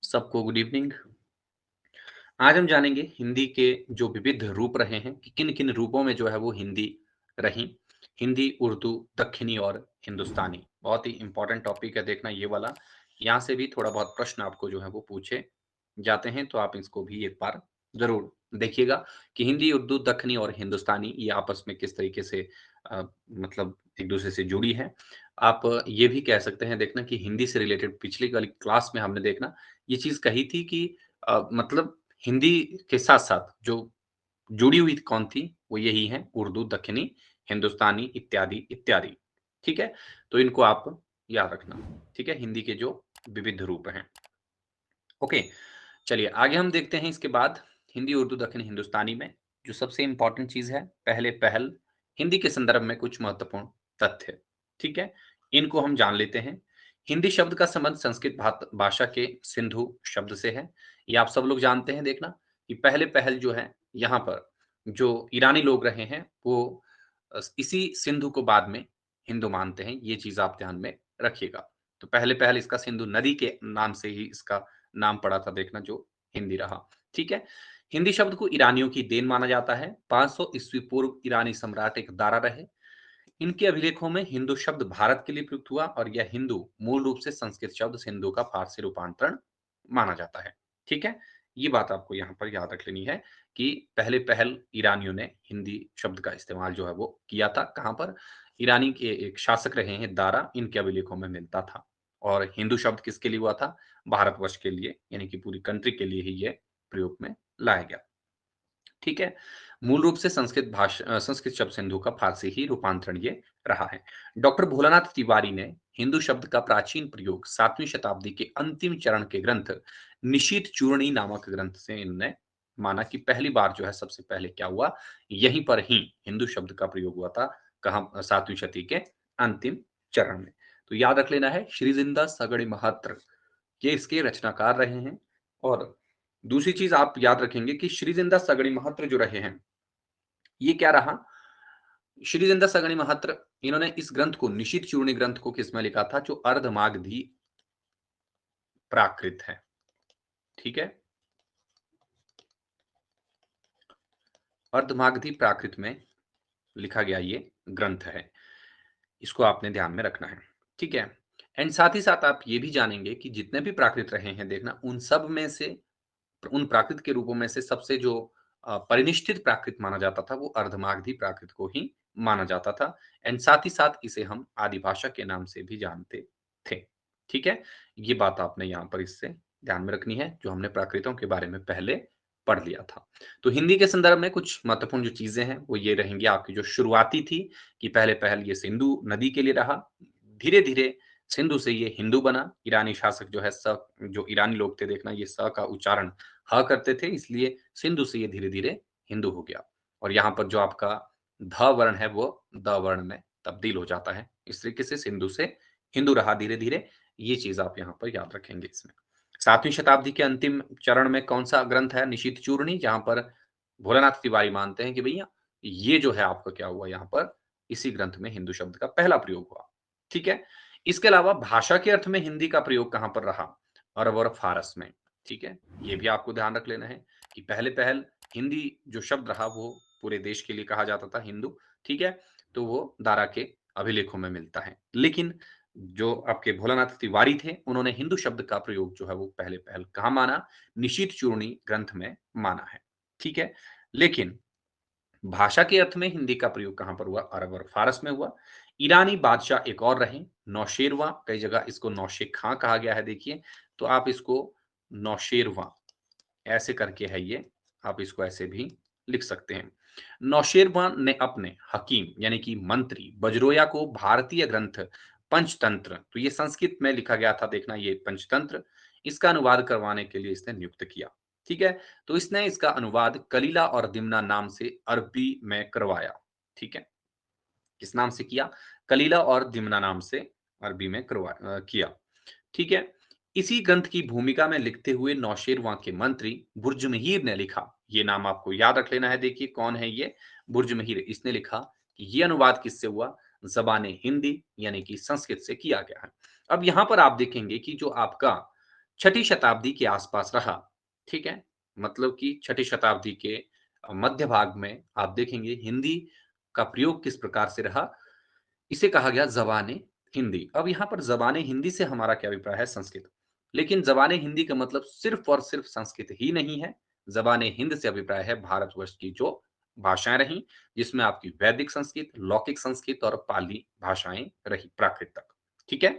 सबको good evening. आज हम जानेंगे हिंदी के जो विविध रूप रहे हैं कि किन-किन रूपों में जो है वो हिंदी रही। हिंदी, उर्दू, दक्खनी और हिंदुस्तानी। बहुत ही इम्पोर्टेंट टॉपिक है देखना ये वाला। यहाँ से भी थोड़ा बहुत प्रश्न आपको जो है वो पूछे जाते हैं, तो आप इसको भी एक बार ज़रूर देखिएगा कि हिंदी, उर्दू, दक्खनी और हिंदुस्तानी ये आपस में किस तरीके से मतलब एक-दूसरे से जुड़ी है। आप ये भी कह सकते हैं देखना कि हिंदी से रिलेटेड पिछली वाली क्लास में हमने देखना ये चीज़ कही थी कि मतलब हिंदी के साथ-साथ जो जुड़ी हुई कौन थी, वो यही हैं उर्दू, दक्खनी, हिंदुस्तानी इत्यादि, इत्यादि। ठीक है? तो इनको आप याद रखना। ठीक है? हिंदी के जो विविध रूप हैं। ओके, चलिए आगे हम देखते हैं इसके बाद हिंदी, उर्दू, दक्खनी, हिंदुस्तानी में जो सबसे इम्पोर्टेंट चीज़ है, पहले पहल हिंदी के संदर्भ में कुछ महत्वपूर्ण तथ्य। ठीक है? इनको हम जान लेते हैं। हिंदी शब्द का संबंध संस्कृत भाषा के सिंधु शब्द से है। ये आप सब लोग जानते हैं देखना कि पहले पहल जो है यहाँ पर जो ईरानी लोग रहे हैं वो इसी सिंधु को बाद में हिंदू मानते हैं। ये चीज़ आप ध्यान में रखिएगा। तो पहले पहल इसका सिंधु नदी के नाम से ही इसका नाम पड़ा था देखना जो हिंदी रहा। ठीक है? हिंदी शब्द को ईरानियों की देन माना जाता है। 500 ईस्वी पूर्व ईरानी सम्राट एक दारा रहे। इनके अभिलेखों में हिंदू शब्द भारत के लिए प्रयुक्त हुआ और यह हिंदू मूल रूप से संस्कृत शब्द सिंधु का फारसी रूपांतरण माना जाता है। ठीक है? ये बात आपको यहाँ पर याद रख लेनी है कि पहले पहल ईरानियों ने हिंदी शब्द का इस्तेमाल जो है वो किया था। कहाँ पर? ईरानी के एक शासक रहे हैं दारा, इनके अभिलेखों में मिलता था। और हिंदू शब्द किसके लिए हुआ था? भारतवर्ष के लिए, यानी कि पूरी कंट्री के लिए ही ये प्रयोग में लाया गया। ठीक है? मूल रूप से संस्कृत शब्द सिंधु का फारसी ही रूपांतरण ये रहा है। डॉक्टर भोलानाथ तिवारी ने हिंदू शब्द का प्राचीन प्रयोग 7वीं शताब्दी के अंतिम चरण के ग्रंथ निशीथ चूर्णी नामक ग्रंथ से इन्होंने माना कि पहली बार जो है सबसे पहले क्या हुआ, यहीं पर ही हिंदू शब्द का प्रयोग हुआ था। कहाँ? 7वीं शती के अंतिम चरण में। तो याद रख लेना है श्रीजिंदा सगड़े महत्र ये इसके रचनाकार रहे हैं। और दूसरी चीज़ आप याद रखेंगे कि श्रीजिंदा सगड़ी महत्र जो रहे हैं, ये क्या रहा? श्रीजिंदा सगड़ी महत्र इन्होंने इस ग्रंथ को निशीथ चूर्णी ग्रंथ को किसमें लिखा था? जो अर्धमागधी प्राकृत है। ठीक है? अर्धमागधी प्राकृत में लिखा गया ये ग्रंथ है। इसको आपने ध्यान में रखना है। ठीक है? एंड साथ ही साथ आप ये भी जानेंगे कि जितने भी प्राकृत रहे हैं देखना उन सब में से उन प्राकृत के रूपों में से सबसे जो परिनिष्ठित प्राकृत माना जाता था वो अर्धमागधी प्राकृत को ही माना जाता था। एंड साथ ही साथ इसे हम आदि भाषा के नाम से भी जानते थे। ठीक है? ये बात आपने यहाँ पर इससे ध्यान में रखनी है जो हमने प्राकृतों के बारे में पहले पढ़ लिया था। तो हिंदी के संदर्भ में कुछ महत्वपूर्ण जो चीजें हैं वो ये रहेंगी आपकी जो शुरुआती थी कि पहले पहल ये सिंधु नदी के लिए रहा। धीरे-धीरे सिंधु से ये हिंदू बना। ईरानी शासक जो है जो ईरानी लोग थे देखना ये का उच्चारण ह करते थे इसलिए सिंधु से ये धीरे-धीरे हिंदू हो गया। और यहाँ पर जो आपका ध वर्ण है वो द वर्ण में तब्दील हो जाता है। इस तरीके से सिंधु से हिंदू रहा धीरे-धीरे। ये चीज़ आप यहाँ पर याद रखेंगे इसमें। 7वीं शताब्दी के अंतिम चरण में कौन-सा ग्रंथ है? निशीथ चूर्णी जहाँ पर भोलानाथ तिवारी मानते हैं कि भैया ये जो है आपका क्या हुआ यहाँ पर इसी ग्रंथ में हिंदू शब्द का पहला प्रयोग हुआ। ठीक है? इसके अलावा भाषा के अर्थ में हिंदी का प्रयोग कहाँ पर रहा? अरब और फारस में। ठीक है? ये भी आपको ध्यान रख लेना है कि पहले पहल हिंदी जो शब्द रहा वो पूरे देश के लिए कहा जाता था हिंदू। ठीक है? तो वो दारा के अभिलेखों में मिलता है। लेकिन जो आपके भोलानाथ तिवारी थे, उन्होंने हिंदू शब्द का प्रयोग जो है वो पहले पहल कहाँ माना? निशीथ चूर्णी ग्रंथ में माना है। ठीक है? लेकिन भाषा के अर्थ में हिंदी का प्रयोग कहाँ पर हुआ? अरब और फारस में हुआ। ईरानी बादशाह एक और रहे, नौशेरवां, कई जगह इसको नौशेखां कहा गया है देखिए, तो आप इसको नौशेरवां ऐसे करके है ये, आप इसको ऐसे भी लिख सकते हैं। नौशेरवां ने अपने हकीम यानी कि मंत्री बजरोया को भारतीय ग्रंथ पंचतंत्र, तो ये संस्कृत में लिखा गया था देखना ये पंचतंत्र, इसका अनुवाद करवाने के लिए इसने नियुक्त किया। ठीक है? तो इसने इसका अनुवाद कलीला और दिमना नाम से अरबी में करवाया। ठीक है? किस नाम से किया? कलीला और दिमना नाम से अरबी में किया। ठीक है? इसी ग्रंथ की भूमिका में लिखते हुए नौशेरवां के मंत्री बुर्जमहीर ने लिखा। ये नाम आपको याद रख लेना है। देखिए कौन है ये? बुर्जमहीर। इसने लिखा कि ये अनुवाद किससे हुआ? ज़बान हिंदी यानी कि संस्कृत से किया गया है। अब यहाँ पर आप देखेंगे कि जो आपका छठी शताब्दी के आसपास रहा, ठीक है? मतलब कि छठी शताब्दी के मध्य भाग में आप देखेंगे हिंदी का प्रयोग किस प्रकार से रहा, इसे कहा गया ज़बान-ए हिंदी। अब यहाँ पर ज़बान-ए हिंदी से हमारा क्या अभिप्राय है? संस्कृत। लेकिन ज़बान-ए हिंदी का मतलब सिर्फ़ और सिर्फ़ संस्कृत ही नहीं है। ज़बान-ए हिंद से अभिप्राय है भारतवर्ष की जो भाषाएँ रहीं, जिसमें आपकी वैदिक संस्कृत, लौकिक संस्कृत और पाली भाषाएँ रहीं, प्राकृत तक। ठीक है?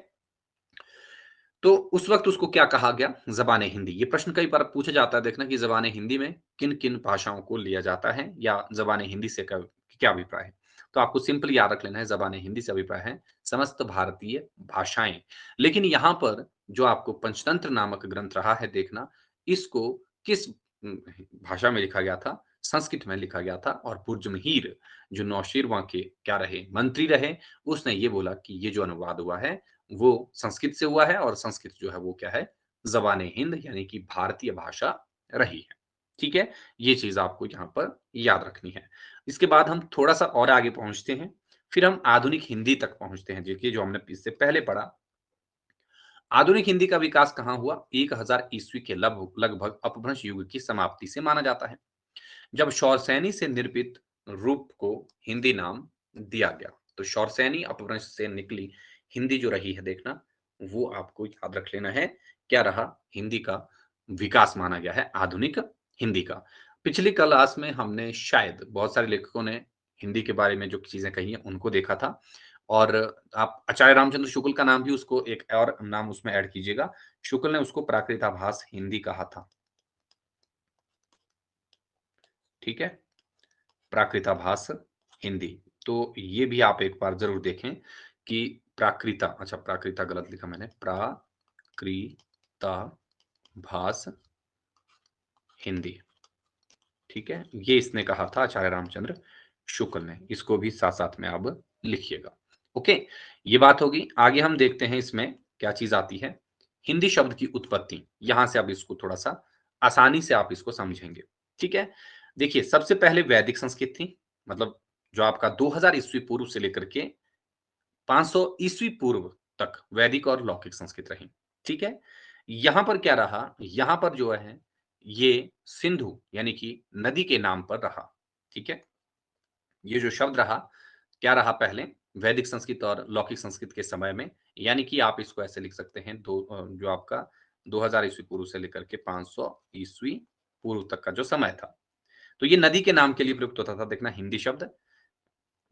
तो उस वक़्त उसको क्या कहा गया? ज़बान-ए हिंदी। ये प्रश्न कई बार पूछा जाता है देखना कि ज़बान-ए हिंदी में किन-किन भाषाओं को लिया जाता है या ज़बान-ए हिंदी से क्या अभिप्राय है? तो आपको सिंपल याद रख लेना है ज़बान-ए हिंदी से अभिप्राय है समस्त भारतीय भाषाएँ। लेकिन यहाँ पर जो आपको पंचतंत्र नामक ग्रंथ रहा है देखना, इसको किस भाषा में लिखा गया था? संस्कृत में लिखा गया था और बुर्ज़महीर जो नौशीरवां के क्या रहे? मंत्री रहे, उसने ये बोला कि ये जो अनुवाद हुआ है वो संस्कृत से हुआ है और संस्कृत जो है वो क्या है ज़बान हिंद यानी कि भारतीय भाषा रही है। ठीक है? ये चीज़ आपको यहाँ पर याद रखनी है। इसके बाद हम थोड़ा-सा और आगे पहुँचते हैं, फिर हम आधुनिक हिंदी तक पहुँचते हैं। देखिए जो हमने इससे पहले पढ़ा, आधुनिक हिंदी का विकास कहाँ हुआ? 1000 ईस्वी के लगभग अपभ्रंश युग की समाप्ति से माना जाता है। जब शौरसेनी से निर्मित रूप को हिंदी नाम दिया गया। तो शौरसेनी अपभ्रंश से निकली हिंदी जो रही है देखना, वो आपको याद रख लेना है, क्या रहा? हिंदी का विकास माना गया है आधुनिक हिंदी का। पिछली क्लास में हमने शायद बहुत सारे लेखकों ने हिंदी के बारे में जो चीज़ें कही हैं, उनको देखा था और आप आचार्य रामचंद्र शुक्ल का नाम भी उसको एक और नाम उसमें ऐड कीजिएगा। शुक्ल ने उसको प्राकृताभास हिंदी कहा था, ठीक है? प्राकृताभास हिंदी। तो ये भी आप एक बार ज़रूर देखें कि प्राकृता गलत लिखा मैंने, प्राकृताभास हिंदी, ठीक है? ये इसने कहा था आचार्य रामचंद्र शुक्ल ने। इसको भी साथ-साथ में आप लिखिएगा। ओके, ये बात होगी। आगे हम देखते हैं इसमें क्या चीज़ आती है, हिंदी शब्द की उत्पत्ति। यहाँ से अब इसको थोड़ा-सा आसानी से आप इसको समझेंगे, ठीक है? देखिए, सबसे पहले वैदिक संस्कृत थी, मतलब जो आपका 2000 ईस्वी पूर्व से लेकर के 500 ईस्वी पूर्व तक वैदिक और लौकिक संस्कृत रही, ठीक है? यहाँ पर क्या रहा, यहाँ पर जो है, ये सिंधु यानी कि नदी के नाम पर रहा, ठीक है? ये जो शब्द रहा, क्या रहा पहले? वैदिक संस्कृत और लौकिक संस्कृत के समय में, यानी कि आप इसको ऐसे लिख सकते हैं जो आपका 2000 ईस्वी पूर्व से लेकर के 500 ईस्वी पूर्व तक का जो समय था। तो ये नदी के नाम के लिए प्रयुक्त होता था देखना हिंदी शब्द,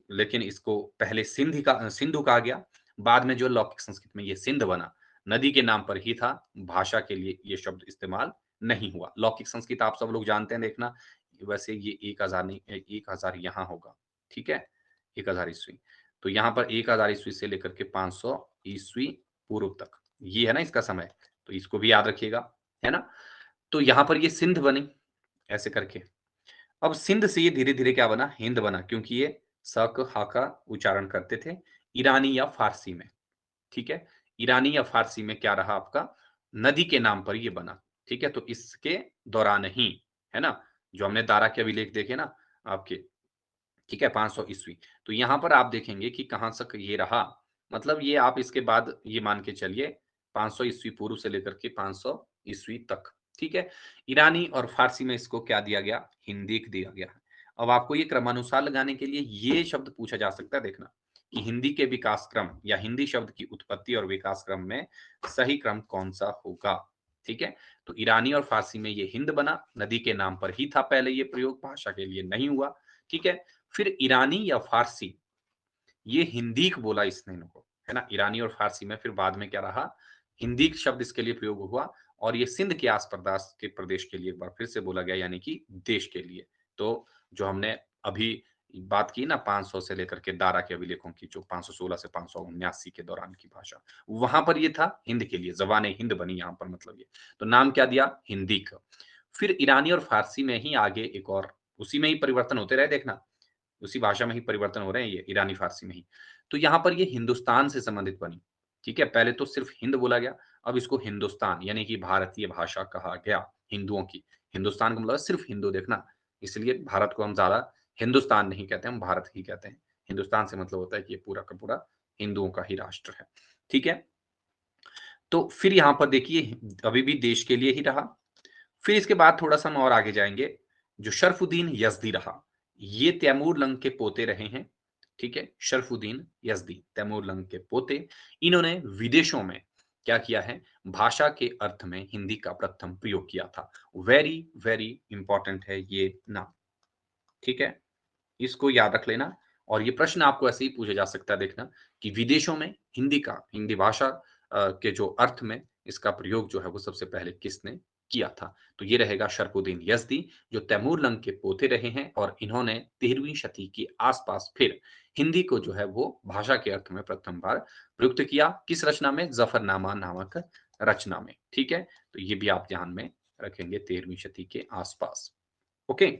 लेकिन इसको पहले सिंधु कहा गया, बाद में जो लौकिक संस्कृत में ये सिंध बना, नदी के नाम पर ही था, भाषा के लिए ये शब्द इस्तेमाल नहीं हुआ। लौकिक संस्कृत आप सब लोग जानते हैं देखना, वैसे ये 1000 नहीं 1000 यहाँ होगा, ठीक है? 1000 ईस्वी। तो यहाँ पर 1000 ईस्वी से लेकर के 500 ईस्वी पूर्व तक, ये है ना इसका समय, तो इसको भी याद रखिएगा, है ना? तो यहाँ पर ये सिंध बनी, ऐसे करके। अब सिंध से ये धीरे-धीरे क्या बना? हिंद बना क्योंकि ये स, क, ह का उच्चारण करते थे ईरानी या फ़ारसी में, ठीक है? ईरानी या फ़ारसी में क्या रहा आपका? नदी के नाम पर ये बना, ठीक है? तो इसके दौरान ही, है ना? जो हमने दारा के अभिलेख देखे ना आपके, ठीक है? 500 ईस्वी। तो यहाँ पर आप देखेंगे कि कहाँ तक ये रहा, मतलब ये आप इसके बाद ये मान के चलिए 500 ईस्वी पूर्व से लेकर के 500 ईस्वी तक, ठीक है? ईरानी और फ़ारसी में इसको क्या दिया गया? हिंदी दिया गया है। अब आपको ये क्रमानुसार लगाने के लिए ये शब्द पूछा जा सकता है देखना, कि हिंदी के विकास क्रम या हिंदी शब्द की उत्पत्ति और विकास क्रम में सही क्रम कौन-सा होगा? ठीक है? तो ईरानी और फ़ारसी में ये हिंद बना, नदी के नाम पर ही था पहले ये प्रयोग, भाषा के लिए नहीं हुआ, ठीक है? फिर ईरानी या फ़ारसी, ये हिंदीक बोला इसने इनको, है ना? ईरानी और फ़ारसी में फिर बाद में क्या रहा, हिंदीक शब्द इसके लिए प्रयोग हुआ और ये सिंध के आस-पास के प्रदेश के लिए एक बार फिर से बोला गया यानी कि देश के लिए। तो जो हमने अभी बात की ना 500 से लेकर के दारा के अभिलेखों की जो 516 से 579 के दौरान की भाषा, वहाँ पर ये था हिंद के लिए, ज़बान हिंद बनी यहाँ पर मतलब ये। तो नाम क्या दिया? हिंदीक। फिर ईरानी और फ़ारसी में ही आगे एक और उसी में ही परिवर्तन होते रहे देखना। उसी भाषा में ही परिवर्तन हो रहे हैं ये ईरानी फ़ारसी में ही। तो यहाँ पर ये हिंदुस्तान से संबंधित बनी, ठीक है? पहले तो सिर्फ़ हिंद बोला गया, अब इसको हिंदुस्तान यानी कि भारतीय भाषा कहा गया, हिंदुओं की। हिंदुस्तान का मतलब सिर्फ़ हिंदू देखना, इसलिए भारत को हम ज़्यादा हिंदुस्तान नहीं कहते, हम भारत ही कहते हैं। हिंदुस्तान से मतलब होता है कि ये पूरा का पूरा हिंदुओं का ही राष्ट्र है, ठीक है? तो फिर यहाँ पर देखिए अभी भी देश के लिए ही रहा। फिर इसके बाद थोड़ा-सा हम और आगे जाएँगे, जो शरफुद्दीन यज़दी रहा, ये तैमूर-लंग के पोते रहे हैं, ठीक है? शरफुद्दीन यज़दी, तैमूर-लंग के पोते, इन्होंने विदेशों में क्या किया है, भाषा के अर्थ में हिंदी का प्रथम प्रयोग किया था। वेरी, वेरी इम्पोर्टेंट है ये नाम, ठीक है? इसको याद रख लेना और ये प्रश्न आपको ऐसे ही पूछा जा सकता है देखना कि विदेशों में हिंदी भाषा के जो अर्थ में इसका प्रयोग जो है वो सबसे पहले किसने किया था? तो ये रहेगा शरफुद्दीन यज़दी जो तैमूर लंग के पोते रहे हैं और इन्होंने 13वीं शती के आसपास फिर हिंदी को जो है वो भाषा के अर्थ में प्रथम बार प्रयुक्त किया। किस रचना में? ज़फ़रनामा नामक रचना में, ठीक है? तो ये भी आप ध्यान में रखेंगे 13वीं शती के आसपास। ओके?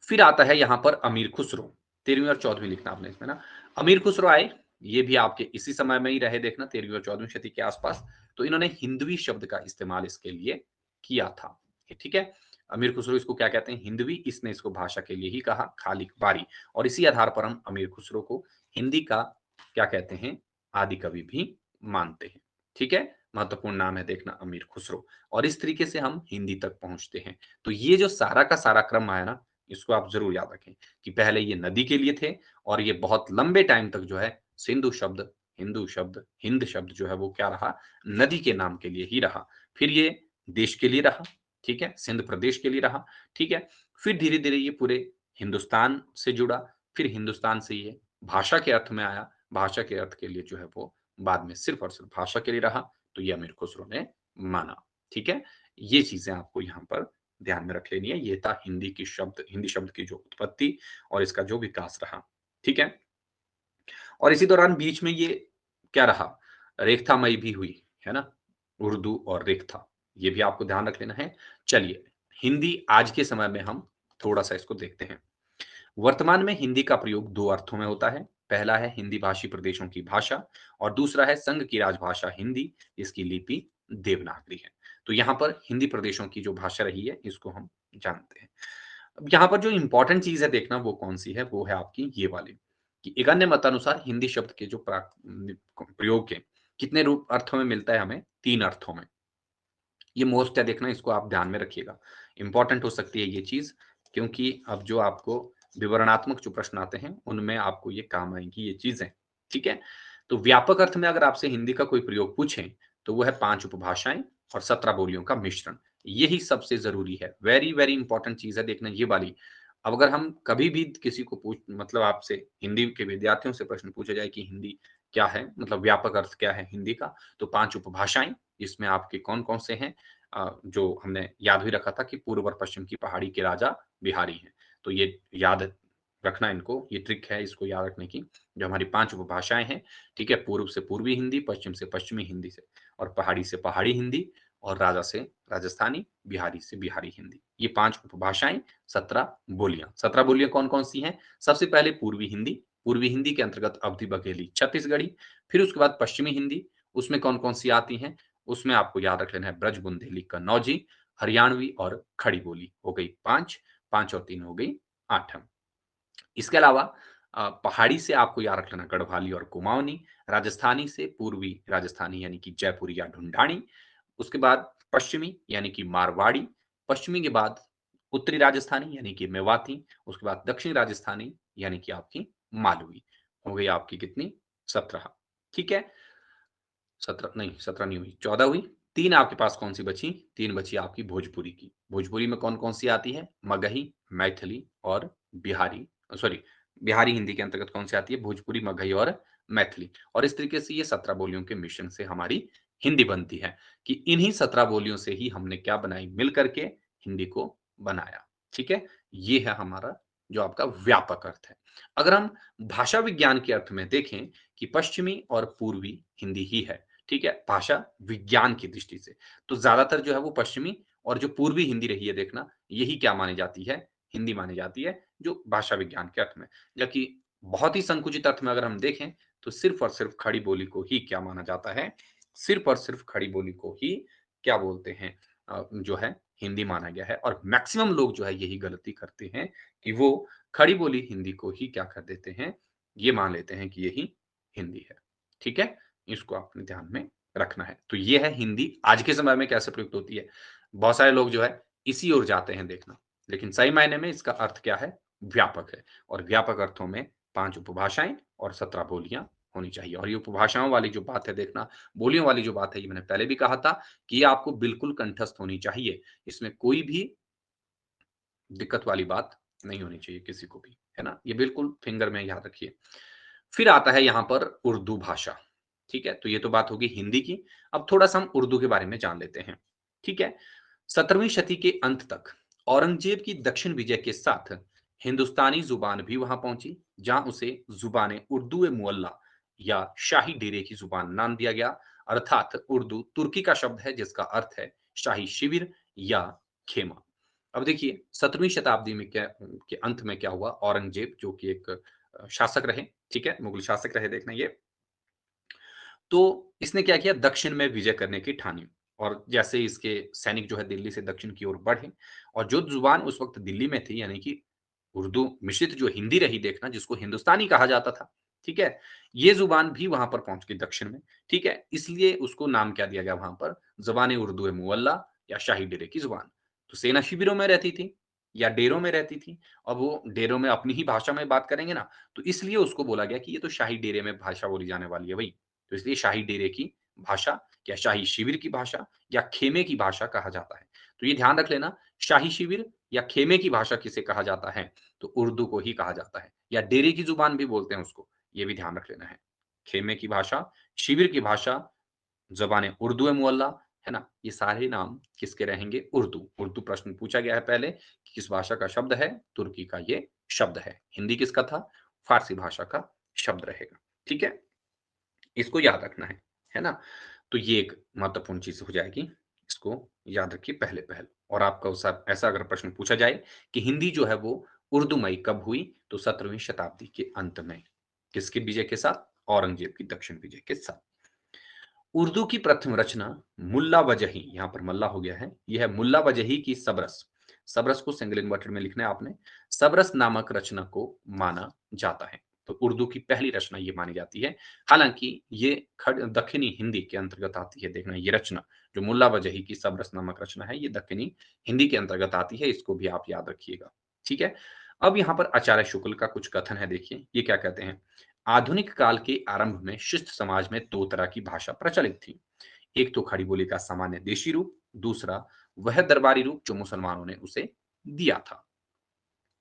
फिर आता है यहाँ पर अमीर खुसरो, 13वीं और 14वीं लिखना आपने इसमें ना। अमीर खुसरो आए, ये भी आपके इसी समय में ही रहे देखना 13वीं और 14वीं शती के आसपास। तो इन्होंने हिंदवी शब्द का इस्तेमाल इसके लिए किया था। ये ठीक है? अमीर खुसरो इसको क्या कहते हैं? हिंदवी, इसने इसको भाषा के लिए ही कहा, खालिक बारी और इसी आधार पर हम अमीर खुसरो को हिंदी का क्या कहते हैं? आदि कवि भी मानते हैं। ठीक है? महत्वपूर्ण नाम है देखना अमीर खुसरो और इस तरीके से हम हिंदी तक पहुँचते हैं। तो ये जो सारा का सारा क्रम आया ना इसको आप ज़रूर याद रखें कि पहले ये नदी के लिए थे और ये बहुत लंबे टाइम तक जो है सिंधु शब्द, हिंदू शब्द, हिंद शब्द जो है वो क्या रहा? नदी के नाम के लिए ही रहा। फिर ये देश के लिए रहा, ठीक है? सिंध प्रदेश के लिए रहा, ठीक है? फिर धीरे-धीरे ये पूरे हिंदुस्तान से जुड़ा, फिर हिंदुस्तान से ये भाषा के अर्थ में आया, भाषा के अर्थ के लिए जो है वो बाद में सिर्फ़ और सिर्फ़ भाषा के लिए रहा, तो ये अमीर खुसरो ने माना, ठीक है? ये चीज़ें आपको यहाँ पर ध्यान में रख लेनी है। ये था हिंदी शब्द की जो उत्पत्ति और इसका जो विकास रहा, ठीक है? और इसी दौरान बीच में ये क्या रहा? रेखतामयी भी हुई, है ना? उर्दू और रेखता, ये भी आपको ध्यान रख लेना है। चलिए, हिंदी आज के समय में हम थोड़ा-सा इसको देखते हैं। वर्तमान में हिंदी का प्रयोग 2 अर्थों में होता है। पहला है हिंदी भाषी प्रदेशों की भाषा और दूसरा है संघ की राजभाषा हिंदी, इसकी लिपि देवनागरी है। तो यहाँ पर हिंदी प्रदेशों की जो भाषा रही है, इसको हम जानते हैं। अब यहाँ पर जो इम्पोर्टेंट चीज़ है देखना वो कौन-सी है, वो है आपकी ये वाली, कि एक अन्य मतानुसार हिंदी शब्द के जो प्रयोग के कितने रूप अर्थों में मिलता है हमें? 3 अर्थों में। ये मोस्ट है देखना इसको आप ध्यान में रखिएगा। इम्पोर्टेंट हो सकती है ये चीज़ क्योंकि अब जो आपको विवरणात्मक जो प्रश्न आते हैं, उनमें आपको ये काम आएँगी ये चीज़ें, ठीक है? तो व्यापक अर्थ में अगर आपसे हिंदी का कोई प्रयोग पूछें, तो वो है 5 उपभाषाएँ और 17 बोलियों का मिश्रण। यही सबसे ज़रूरी है। वेरी, वेरी इम्पोर्टेंट चीज़ है देखना ये वाली। अब अगर हम कभी भी किसी को पूछ मतलब आपसे हिंदी के विद्यार्थियों से प्रश्न पूछा जाए कि हिंदी क्या है? मतलब व्यापक अर्थ क्या है हिंदी का? तो 5 उपभाषाएँ इसमें आपके कौन-कौन से हैं जो हमने याद भी रखा था कि पूर्व और पश्चिम की पहाड़ी के राजा बिहारी हैं। तो ये याद रखना इनको, ये ट्रिक है इसको याद रखने की। जो हमारी 5 उपभाषाएँ हैं, ठीक है? पूर्व से पूर्वी हिंदी, पश्चिम से पश्चिमी हिंदी से और पहाड़ी से पहाड़ी हिंदी और राजा से राजस्थानी, बिहारी से बिहारी हिंदी। ये 5 उपभाषाएँ, 17 बोलियाँ। 17 बोलियाँ कौन-कौन सी हैं? सबसे पहले पूर्वी हिंदी के अंतर्गत अवधी, बघेली, छत्तीसगढ़ी। फिर उसके बाद पश्चिमी हिंदी, उसमें कौन-कौन सी आती हैं? उसमें आपको याद रख लेना है ब्रज, बुंदेली, कन्नौजी, हरियाणवी और खड़ी बोली हो गई 5, 5 और 3 हो गई 8। इसके अलावा पहाड़ी से आपको याद रख लेना गढ़वाली और कुमाऊनी, राजस्थानी से पूर्वी राजस्थानी यानी कि जयपुरी या ढूंढानी, उसके बाद पश्चिमी यानी कि मारवाड़ी, पश्चिमी के बाद उत्तरी राजस्थानी यानी कि मेवाती, उसके बाद दक्षिणी राजस्थानी यानी कि आपकी मालवी। हो गई आपकी कितनी? 17, ठीक है? 17 नहीं 17 नहीं हुई, 14 हुई। 3 आपके पास कौन-सी बची? 3 बची आपकी भोजपुरी की। भोजपुरी में कौन-कौन सी आती है? मगही, मैथिली और बिहारी सॉरी बिहारी हिंदी के अंतर्गत कौन सी आती है? भोजपुरी, मगही और मैथिली और इस तरीके से ये 17 बोलियों के मिश्रण से हमारी हिंदी बनती है कि इन्हीं 17 बोलियों से ही हमने क्या बनाई? मिल कर के हिंदी को बनाया। ठीक है? ये है हमारा जो आपका व्यापक अर्थ है। अगर हम भाषा विज्ञान के अर्थ में देखें कि पश्चिमी और पूर्वी हिंदी ही है। ठीक है? भाषा विज्ञान की दृष्टि से। तो ज़्यादातर जो है वो पश्चिमी और जो पूर्वी हिंदी रही है देखना, यही क्या मानी जाती है? हिंदी मानी जाती है, जो भाषा विज्ञान के अर्थ में। जबकि बहुत ही संकुचित अर्थ में अगर हम देखें, तो सिर्फ़ और सिर्फ़ खड़ी बोली को ही क्या माना जाता है? सिर्फ़ और सिर्फ़ खड़ी बोली को ही क्या बोलते हैं जो है हिंदी माना गया है और मैक्सिमम लोग जो है यही गलती करते हैं कि वो खड़ी बोली हिंदी को ही क्या कर देते हैं, ये मान लेते हैं कि यही हिंदी है। ठीक है? इसको आपने ध्यान में रखना है। तो ये है हिंदी आज के समय में कैसे प्रयुक्त होती है। बहुत सारे लोग जो है इसी ओर जाते हैं देखना, लेकिन सही मायने में इसका अर्थ क्या है? व्यापक है और व्यापक अर्थों में 5 उपभाषाएँ और 17 बोलियाँ होनी चाहिए और ये उपभाषाओं वाली जो बात है देखना, बोलियों वाली जो बात है ये मैंने पहले भी कहा था कि ये आपको बिल्कुल कंठस्थ होनी चाहिए। इसमें कोई भी दिक्कत वाली बात नहीं होनी चाहिए किसी को भी, है ना? ये बिल्कुल फिंगर में याद रखिए। फिर आता है यहाँ पर उर्दू भाषा, ठीक है? तो ये तो बात होगी हिंदी की। अब थोड़ा-सा हम उर्दू के बारे में जान लेते हैं, ठीक है? 17वीं शती के अंत तक औरंगजेब की दक्षिण विजय के साथ हिंदुस्तानी ज़ुबान भी वहाँ पहुँची, जहाँ उसे ज़ुबान-ए-मुअल्ला या शाही डेरे की ज़ुबान नाम दिया गया, अर्थात उर्दू तुर्की का शब्द है जिसका अर्थ है शाही शिविर या खेमा। अब देखिए 17वीं शताब्दी में क्या के अंत में क्या हुआ, औरंगजेब जो कि एक शासक रहे, ठीक है? मुगल शासक रहे देखना ये। तो इसने क्या किया दक्षिण में विजय करने की ठानी और जैसे इसके सैनिक जो है दिल्ली से दक्षिण की ओर बढ़े और जो जुबान उस वक़्त दिल्ली में थी यानी कि उर्दू मिश्रित जो हिंदी रही देखना जिसको हिंदुस्तानी कहा जाता था, ठीक है? ये ज़ुबान भी वहाँ पर पहुँच गई दक्षिण में, ठीक है? इसलिए उसको नाम क्या दिया गया वहाँ पर ज़बान-ए-उर्दू-ए-मुअल्ला या शाही डेरे की ज़ुबान। तो सेना शिविरों में रहती थी या डेरों में रहती थी और वो डेरों में अपनी ही भाषा में बात करेंगे ना, तो इसलिए उसको बोला गया कि ये तो शाही डेरे में भाषा बोली जाने वाली है भई। तो इसलिए शाही डेरे की भाषा या शाही शिविर की भाषा या खेमे की भाषा कहा जाता है। तो ये ध्यान रख लेना, शाही शिविर या खेमे की भाषा किसे कहा जाता है, तो उर्दू को ही कहा जाता है या डेरे की ज़ुबान भी बोलते हैं उसको, ये भी ध्यान रख लेना है। खेमे की भाषा, शिविर की भाषा, ज़बान उर्दू मुअल्ला, है ना? ये सारे नाम किसके रहेंगे? उर्दू। उर्दू प्रश्न पूछा गया है पहले कि किस भाषा का शब्द है? तुर्की का ये शब्द है। हिंदी किसका था? फ़ारसी भाषा का शब्द रहेगा। ठीक है? इसको याद रखना है ना? तो ये एक महत्वपूर्ण चीज़ हो जाएगी, इसको याद रखिए पहले-पहल और आपका उस ऐसा अगर प्रश्न पूछा जाए कि हिंदी जो है वो उर्दूमयी कब हुई? तो 17वीं शताब्दी के अंत में। किसके विजय के साथ? औरंगज़ेब की दक्षिण विजय के साथ। उर्दू की प्रथम रचना मुल्ला वजही, यहाँ पर मल्ला हो गया है, ये है मुल्ला वजही की सबरस। सबरस को सिंगल इन्वर्टेड में लिखना है आपने। सबरस नामक रचना को माना जाता है। तो उर्दू की पहली रचना ये मानी जाती है। हालाँकि ये दक्खनी हिंदी के अंतर्गत आती है, देखना ये रचना, जो मुल्ला वजही की सबरस नामक रचना है, ये दक्खनी हिंदी के अंतर्गत आती है, इसको भी आप याद रखिएगा। ठीक है? अब यहाँ पर आचार्य शुक्ल का कुछ कथन है देखिए, ये क्या कहते हैं? आधुनिक काल के आरंभ में शिष्ट समाज में 2 तरह की भाषा प्रचलित थी। एक तो खड़ी बोली का सामान्य देशी रूप, दूसरा वह दरबारी रूप जो मुसलमानों ने उसे दिया था।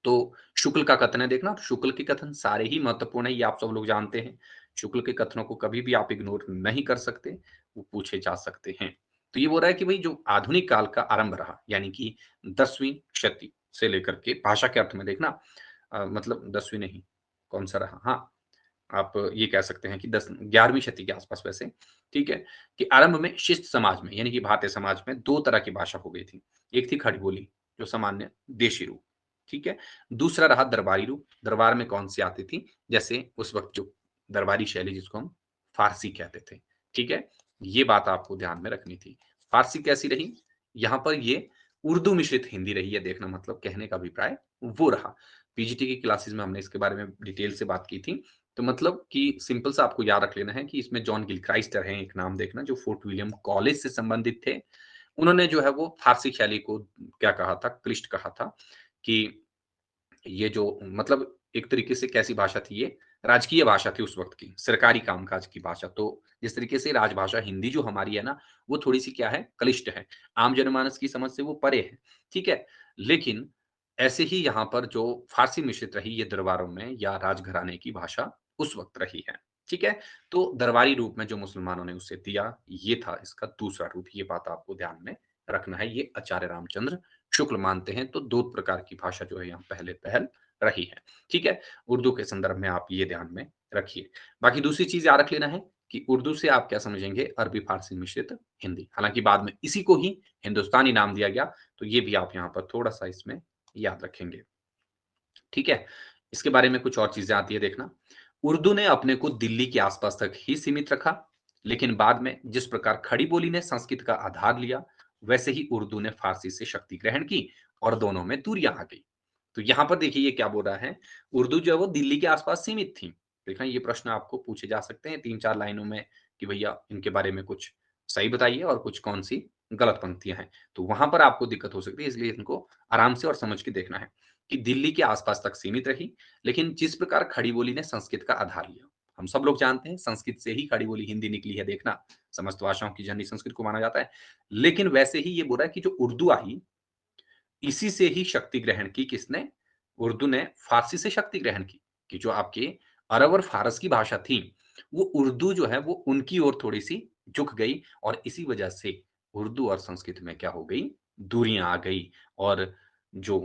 तो शुक्ल का कथन है देखना, शुक्ल के कथन सारे ही महत्वपूर्ण है, ये आप सब लोग जानते हैं। शुक्ल के कथनों को कभी भी आप इग्नोर नहीं कर सकते, वो पूछे जा सकते हैं। तो ये बोल रहा है कि भई जो आधुनिक काल का आरंभ रहा, यानी कि 10वीं शती से लेकर के भाषा के अर्थ में देखना मतलब 10वीं नहीं, कौन-सा रहा? हाँ, आप ये कह सकते हैं कि 10 11वीं शती के आस-पास वैसे, ठीक है? कि आरंभ में शिष्ट समाज में यानी कि भारतीय समाज में 2 तरह की भाषा हो गई थी। एक थी खड़ी बोली, जो सामान्य देशी रूप, ठीक है? दूसरा रहा दरबारी रूप, दरबार में कौन-सी आती थी? जैसे उस वक़्त जो दरबारी शैली जिसको हम फ़ारसी कहते थे, ठीक है? ये बात आपको ध्यान में रखनी थी। फ़ारसी कैसी रही? यहाँ पर ये उर्दू मिश्रित हिंदी रही है देखना मतलब कहने का अभिप्राय वो रहा। पीजीटी की क्लासेस में हमने इसके बारे में डिटेल से बात की थी। तो मतलब कि सिंपल सा आपको याद रख लेना है कि इसमें जॉन गिलक्राइस्टर हैं एक नाम देखना जो फोर्ट विलियम कॉलेज से संबंधित थे। उन्होंने जो है वो फारसी शैली को क्या कहा था, क्लिष्ट कहा था कि ये जो मतलब एक तरीके से कैसी भाषा थी ये, राजकीय भाषा थी उस वक़्त की, सरकारी कामकाज की भाषा। तो जिस तरीके से राजभाषा हिंदी जो हमारी है ना, वो थोड़ी-सी क्या है, क्लिष्ट है। आम जनमानस की समझ से वो परे है, ठीक है? लेकिन ऐसे ही यहाँ पर जो फ़ारसी मिश्रित रही ये दरबारों में या राजघराने की भाषा उस वक़्त रही है, ठीक है? तो दरबारी रूप में जो मुसलमानों ने उसे दिया, ये था इसका दूसरा रूप, ये बात आपको ध्यान में रखना है। ये आचार्य रामचंद्र शुक्ल मानते हैं, तो 2 प्रकार की भाषा जो है यहाँ पहले पहल रही है, ठीक है? उर्दू के संदर्भ में आप ये ध्यान में रखिए। बाकी दूसरी चीज़ याद रख लेना है कि उर्दू से आप क्या समझेंगे अरबी फ़ारसी मिश्रित हिंदी। हालाँकि बाद में इसी को ही हिंदुस्तानी नाम दिया गया, तो ये भी आप यहाँ पर थोड़ा-सा इसमें याद रखेंगे, ठीक है? इसके बारे में कुछ और चीज़ें आती है देखना। उर्दू ने अपने को दिल्ली के आस-पास तक ही सीमित रखा, लेकिन बाद में जिस प्रकार खड़ी बोली ने संस्कृत का आधार लिया, वैसे ही उर्दू ने फ़ारसी से शक्ति ग्रहण की और दोनों में दूरियाँ आ गई। तो यहाँ पर देखिए ये क्या बोल रहा है, उर्दू जो है वो दिल्ली के आस-पास सीमित थी। देखना ये प्रश्न आपको पूछे जा सकते हैं 3-4 लाइनों में कि भैया इनके बारे में कुछ सही बताइए और कुछ कौन-सी गलत पंक्तियाँ हैं। तो वहाँ पर आपको दिक्कत हो सकती है, इसलिए इनको आराम से और समझ के देखना है कि दिल्ली के आस-पास तक सीमित रही, लेकिन जिस प्रकार खड़ी बोली ने संस्कृत का आधार लिया। हम सब लोग जानते हैं संस्कृत से ही खड़ी बोली हिंदी निकली है देखना, समस्त भाषाओं की जननी संस्कृत को माना जाता है। लेकिन वैसे ही ये बोला है कि जो उर्दू आई, इसी से ही शक्ति ग्रहण की किसने? उर्दू ने फ़ारसी से शक्ति ग्रहण की, कि जो आपके अरब और फ़ारस की भाषा थी, वो उर्दू जो है वो उनकी ओर थोड़ी-सी झुक गई और इसी वजह से उर्दू और संस्कृत में क्या हो गई? दूरियाँ आ गई और जो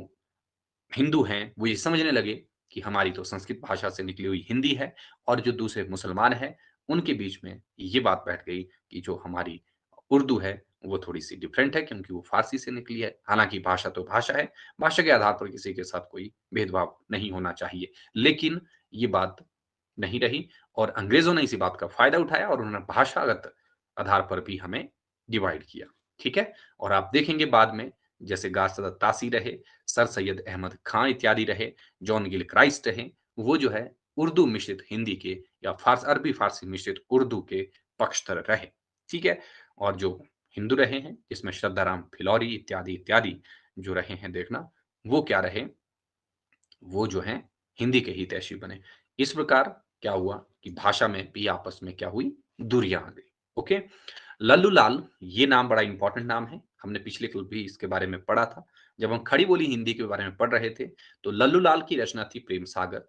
हिंदू हैं, वो ये समझने लगे कि हमारी तो संस्कृत भाषा से निकली हुई हिंदी है और जो दूसरे मुसलमान हैं, उनके बीच में ये बात बैठ गई कि जो हमारी उर्दू है, वो थोड़ी-सी डिफरेंट है क्योंकि वो फ़ारसी से निकली है। हालाँकि भाषा तो भाषा है, भाषा के आधार पर किसी के साथ कोई भेदभाव नहीं होना चाहिए। लेकिन ये बात नहीं रही और अंग्रेज़ों ने इसी बात का फ़ायदा उठाया और उन्होंने भाषागत आधार पर भी हमें डिवाइड किया, ठीक है? और आप देखेंगे बाद में जैसे गासदत तासी रहे, सर सैयद अहमद खां इत्यादि रहे, जॉन गिल क्राइस्ट रहे, वो जो है उर्दू मिश्रित हिंदी के या अरबी फ़ारसी मिश्रित उर्दू के पक्षधर रहे, ठीक है? और जो हिंदू रहे हैं, जिसमें श्रद्धाराम फिलौरी इत्यादि जो रहे हैं देखना, वो क्या रहे? वो जो हैं हिंदी के हितैषी बने। इस प्रकार क्या हुआ कि भाषा में भी आपस में क्या हुई? दूरियाँ आ गई। ओके? लल्लू लाल ये नाम बड़ा इम्पोर्टेंट नाम है। हमने पिछले कल भी इसके बारे में पढ़ा था। जब हम खड़ी बोली हिंदी के बारे में पढ़ रहे थे, तो लल्लू लाल की रचना थी प्रेम सागर,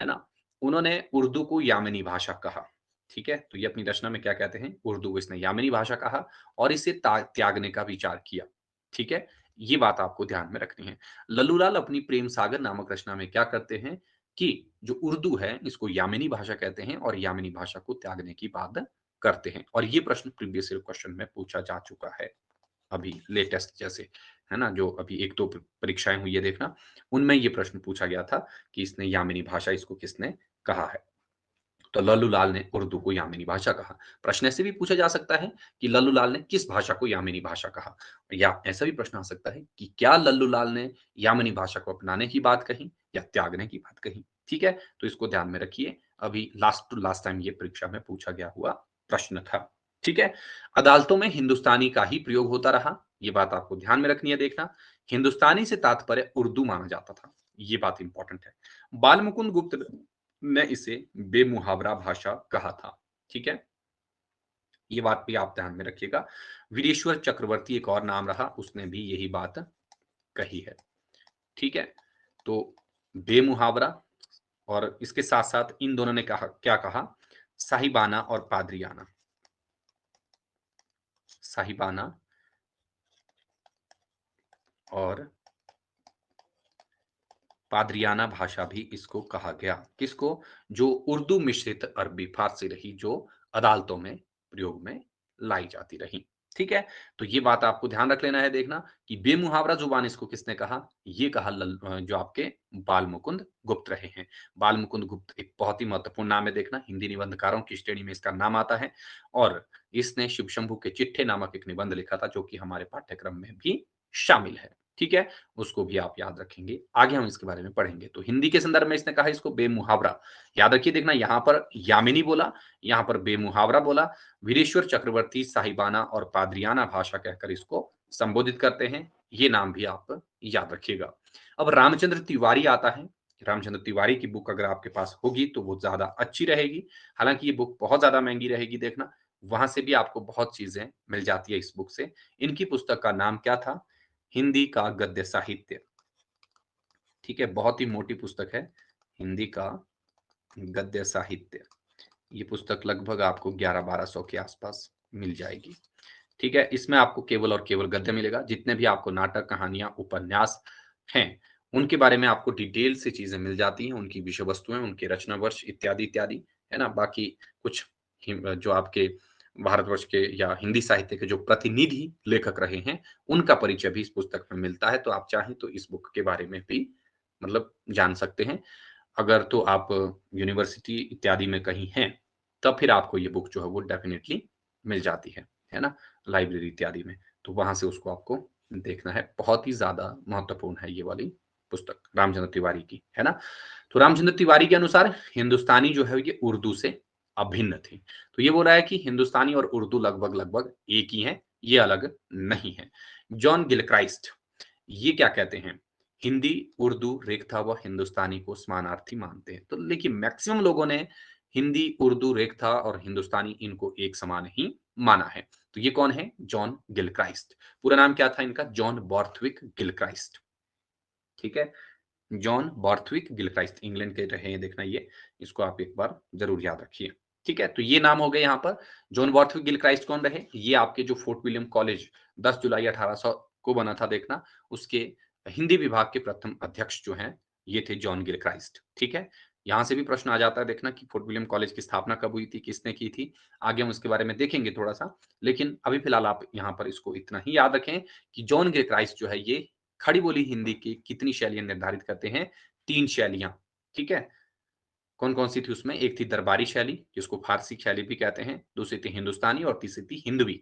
है ना? उन्होंने उर्दू को यामिनी भाषा कहा, ठीक है? तो ये अपनी रचना में क्या कहते हैं? उर्दू को इसने यामिनी भाषा कहा और इसे त्यागने का विचार किया, ठीक है? ये बात आपको ध्यान में रखनी है। लल्लूलाल अपनी प्रेम सागर नामक रचना में क्या करते हैं कि जो उर्दू है इसको यामिनी भाषा कहते हैं और यामिनी भाषा को त्यागने की बात करते हैं और ये प्रश्न प्रीवियस ईयर क्वेश्चन में पूछा जा चुका है अभी लेटेस्ट जैसे है ना जो अभी एक दो परीक्षाएं हुई है देखना उनमें ये प्रश्न पूछा गया था कि इसने यामिनी भाषा इसको किसने कहा है तो लल्लू लाल ने उर्दू को यामिनी भाषा कहा। प्रश्न ऐसे भी पूछा जा सकता है कि लल्लू लाल ने किस भाषा को यामिनी भाषा कहा? या ऐसा भी प्रश्न आ सकता है कि क्या लल्लू लाल ने यामिनी भाषा को अपनाने की बात कही या त्यागने की बात कही? ठीक है? तो इसको ध्यान में रखिए। अभी लास्ट टू लास्ट टाइम ये परीक्षा में पूछा गया हुआ प्रश्न था। ठीक है? अदालतों में हिंदुस्तानी का ही प्रयोग होता रहा। ये बात आपको ध्यान में रखनी है देखना। हिंदुस्तानी से तात्पर्य उर्दू माना जाता था। ये बात इंपॉर्टेंट है। बाल मुकुंद गुप्त ने इसे बेमुहावरा भाषा कहा था, ठीक है? ये बात भी आप ध्यान में रखिएगा। वीरेश्वर चक्रवर्ती एक और नाम रहा, उसने भी यही बात कही है, ठीक है? तो बेमुहावरा और इसके साथ-साथ इन दोनों ने कहा क्या कहा? साहिबाना और पादरियाना। साहिबाना और पादरियाना भाषा भी इसको कहा गया। किसको? जो उर्दू मिश्रित अरबी फारसी रही, जो अदालतों में प्रयोग में लाई जाती रही। ठीक है? तो ये बात आपको ध्यान रख लेना है देखना कि बेमुहावरा ज़ुबान इसको किसने कहा? ये कहा जो आपके बाल मुकुंद गुप्त रहे हैं। बाल मुकुंद गुप्त एक बहुत ही महत्वपूर्ण नाम है देखना, हिंदी निबंधकारों की श्रेणी में इसका नाम आता है और इसने शिव शंभू के चिट्ठे नामक एक निबंध लिखा था, जो कि हमारे पाठ्यक्रम में भी शामिल है। ठीक है? उसको भी आप याद रखेंगे। आगे हम इसके बारे में पढ़ेंगे। तो हिंदी के संदर्भ में इसने कहा इसको बेमुहावरा। याद रखिए देखना यहाँ पर यामिनी बोला, यहाँ पर बेमुहावरा बोला। वीरेश्वर चक्रवर्ती साहिबाना और पादरियाना भाषा कहकर इसको संबोधित करते हैं। ये नाम भी आप याद रखिएगा। अब रामचंद्र तिवारी आता है। रामचंद्र तिवारी की बुक अगर आपके पास होगी तो वो ज़्यादा अच्छी रहेगी। हालाँकि ये बुक बहुत ज़्यादा महँगी रहेगी देखना। वहाँ से भी आपको बहुत चीज़ें मिल जाती है इस बुक से। इनकी पुस्तक का नाम क्या था? हिंदी का गद्य साहित्य, ठीक है? बहुत ही मोटी पुस्तक है, हिंदी का गद्य साहित्य। ये पुस्तक लगभग आपको 11-1200 के आसपास मिल जाएगी, ठीक है? इसमें आपको केवल और केवल गद्य मिलेगा, जितने भी आपको नाटक, कहानियाँ, उपन्यास हैं, उनके बारे में आपको डिटेल से चीज़ें मिल जाती हैं, उनकी विषय वस्तुएँ, उनके रचना वर्ष इत्यादि, है ना? बाकी कुछ जो आपके भारतवर्ष के या हिंदी साहित्य के जो प्रतिनिधि लेखक रहे हैं, उनका परिचय भी इस पुस्तक में मिलता है, तो आप चाहें तो इस बुक के बारे में भी मतलब जान सकते हैं। अगर तो आप यूनिवर्सिटी इत्यादि में कहीं हैं, तब फिर आपको ये बुक जो है वो डेफ़िनिटली मिल जाती है ना? लाइब्रेरी इत्यादि में, तो वहाँ से उसको आपको देखना है। बहुत ही ज़्यादा महत्वपूर्ण है ये वाली पुस्तक, रामचंद्र तिवारी की, है ना? तो रामचंद्र तिवारी के अनुसार हिंदुस्तानी जो है ये उर्दू से अभिन्न थे। तो ये बोल रहा है कि हिंदुस्तानी और उर्दू लगभग-लगभग एक ही हैं, ये अलग नहीं है। जॉन गिलक्राइस्ट ये क्या कहते हैं? हिंदी, उर्दू, रेख्ता व हिंदुस्तानी को समानार्थी मानते हैं। तो देखिए मैक्सिमम लोगों ने हिंदी, उर्दू, रेख्ता और हिंदुस्तानी इनको एक समान ही माना है। तो ये कौन है? John Gilchrist. पूरा नाम क्या था इनका? John Borthwick Gilchrist. ठीक है? जॉन बॉर्थविक गिलक्राइस्ट इंग्लैंड के रहे हैं देखना ये, इसको आप एक बार ज़रूर याद रखिए। ठीक है? तो ये नाम हो गए यहाँ पर। जॉन बॉर्थविक गिलक्राइस्ट कौन रहे? ये आपके जो फोर्ट विलियम कॉलेज 10 जुलाई 1800 को बना था देखना, उसके हिंदी विभाग के प्रथम अध्यक्ष जो हैं, ये थे जॉन गिलक्राइस्ट। ठीक है? यहाँ से भी प्रश्न आ जाता है देखना कि फोर्ट विलियम कॉलेज की स्थापना कब हुई थी, किसने की थी? आगे हम उसके बारे में देखेंगे थोड़ा-सा, लेकिन अभी फिलहाल आप यहाँ पर इसको इतना ही याद रखें कि जॉन गिलक्राइस्ट जो है ये खड़ी बोली हिंदी की कितनी शैलियाँ निर्धारित करते हैं? 3 शैलियाँ, ठीक है? कौन-कौन सी थी उसमें? एक थी दरबारी शैली, जिसको फ़ारसी शैली भी कहते हैं, दूसरी थी हिंदुस्तानी और तीसरी थी हिंदवी।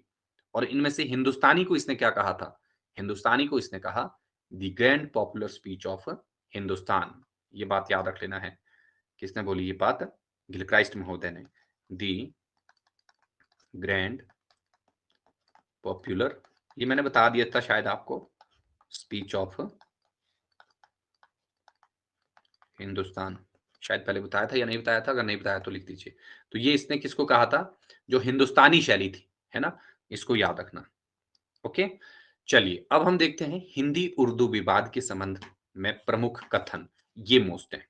और इनमें से हिंदुस्तानी को इसने क्या कहा था? हिंदुस्तानी को इसने कहा, "the grand popular speech of Hindustan." ये बात याद रख लेना है। किसने बोली ये बात? गिलक्राइस्ट महोदय ने। द ग्रैंड पॉपुलर ये मैंने बता दिया था शायद आपको, स्पीच ऑफ हिंदुस्तान, शायद पहले बताया था या नहीं बताया था? अगर नहीं बताया तो लिख दीजिए। तो ये इसने किसको कहा था? जो हिंदुस्तानी शैली थी, है ना? इसको याद रखना, ओके? चलिए, अब हम देखते हैं हिंदी-उर्दू विवाद के संबंध में प्रमुख कथन, ये मोस्ट हैं।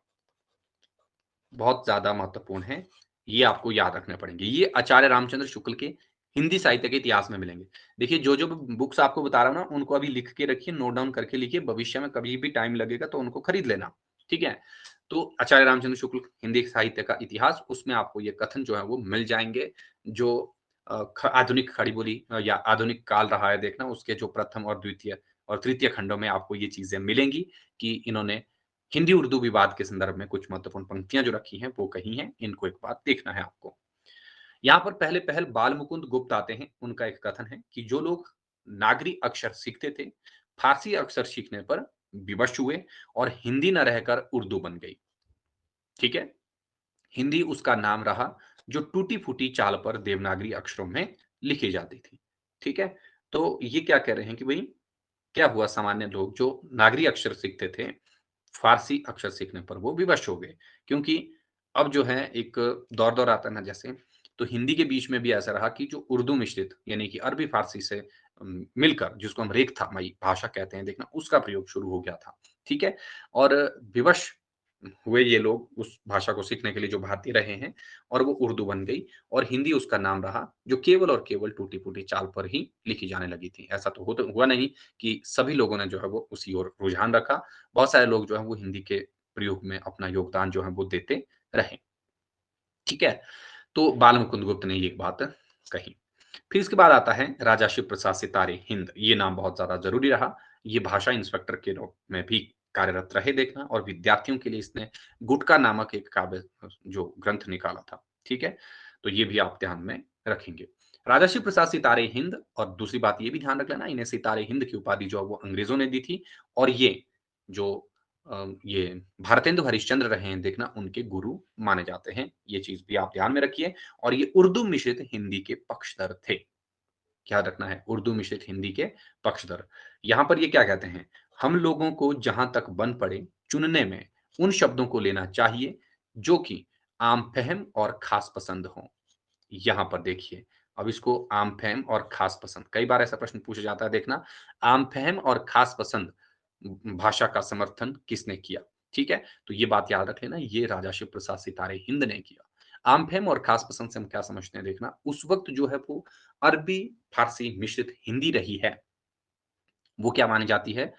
बहुत ज़्यादा महत्वपूर्ण हैं, ये आपको याद रखने पड़ेंगे। ये आचार्य रामचंद्र शुक्ल के हिंदी साहित्य के इतिहास में मिलेंगे। देखिए, जो-जो बुक्स आपको बता रहा हूँ ना, उनको अभी लिख के रखिए, नोट डाउन करके लिखिए, भविष्य में कभी भी टाइम लगेगा तो उनको खरीद लेना, ठीक है? तो आचार्य रामचंद्र शुक्ल हिंदी साहित्य का इतिहास, उसमें आपको ये कथन जो है वो मिल जाएँगे, जो आधुनिक खड़ी बोली या आधुनिक काल रहा है देखना, उसके जो प्रथम और द्वितीय और तृतीय खंडों में आपको ये चीज़ें मिलेंगी कि इन्होंने हिंदी-उर्दू विवाद के संदर्भ में कुछ महत्वपूर्ण पंक्तियाँ जो रखी हैं, वो कही हैं। इनको एक बार देखना है आपको। यहाँ पर पहले पहल बाल मुकुंद गुप्त आते हैं। उनका एक कथन है कि जो लोग नागरी अक्षर सीखते थे, फारसी अक्षर सीखने पर विवश हुए और हिंदी न रहकर उर्दू बन गई। ठीक है? हिंदी उसका नाम रहा, जो टूटी-फूटी चाल पर देवनागरी अक्षरों में लिखी जाती थी। ठीक है? तो ये क्या कह रहे हैं कि भई, क्या हुआ सामान्य लोग जो नागरी अक्षर सीखते थे, फ़ारसी अक्षर सीखने पर वो विवश हो गए। क्योंकि अब जो है एक दौर-दौर आता है ना जैसे, तो हिंदी के बीच में भी ऐसा रहा कि जो उर्दू मिश्रित यानी कि अरबी फ़ारसी से मिलकर जिसको हम रेखतामयी भाषा कहते हैं देखना, उसका प्रयोग शुरू हो गया था। ठीक है? और विवश हुए ये लोग उस भाषा को सीखने के लिए जो भारतीय रहे हैं और वो उर्दू बन गई और हिंदी उसका नाम रहा, जो केवल और केवल टूटी-फूटी चाल पर ही लिखी जाने लगी थी। ऐसा तो हुआ नहीं कि सभी लोगों ने जो है वो उसी ओर रुझान रखा। बहुत सारे लोग जो हैं वो हिंदी के प्रयोग में अपना योगदान जो है वो देते रहे। ठीक है? तो बाल मुकुंद गुप्त ने ये बात कही। फिर इसके बाद आता है राजा शिव प्रसाद सितारे हिंद, ये नाम बहुत ज़्यादा ज़रूरी रहा। ये भाषा इंस्पेक्टर के रूप में भी कार्यरत रहे देखना और विद्यार्थियों के लिए इसने गुटका नामक एक काव्य जो ग्रंथ निकाला था। ठीक है? तो ये भी आप ध्यान में रखेंगे। राजा शिव प्रसाद सितारे हिंद और दूसरी बात ये भी ध्यान रख लेना, इन्हें सितारे हिंद की उपाधि जो है वो अंग्रेज़ों ने दी थी और ये जो ये भारतेंदु हरिश्चंद्र रहे हैं देखना, उनके गुरु माने जाते हैं। ये चीज़ भी आप ध्यान में रखिए और ये उर्दू मिश्रित हिंदी के पक्षधर थे। याद रखना है, उर्दू मिश्रित हिंदी के पक्षधर। यहाँ पर ये क्या कहते हैं, हम लोगों को जहाँ तक बन पड़े चुनने में उन शब्दों को लेना चाहिए जो कि आम-फ़हम और ख़ास पसंद हों। यहाँ पर देखिए, अब इसको आम-फ़हम और ख़ास पसंद, कई बार ऐसा प्रश्न पूछा जाता है देखना, आम-फ़हम और ख़ास पसंद भाषा का समर्थन किसने किया? ठीक है? तो ये बात याद रख लेना, ये राजा शिव प्रसाद सितारे हिंद ने किया। आम-फ़हम और ख़ास पसंद से हम क्या समझते हैं देखना, उस वक़्त जो है वो अरबी, फ़ारसी मिश्रित हिंदी रही है, वो क्या मानी जाती है?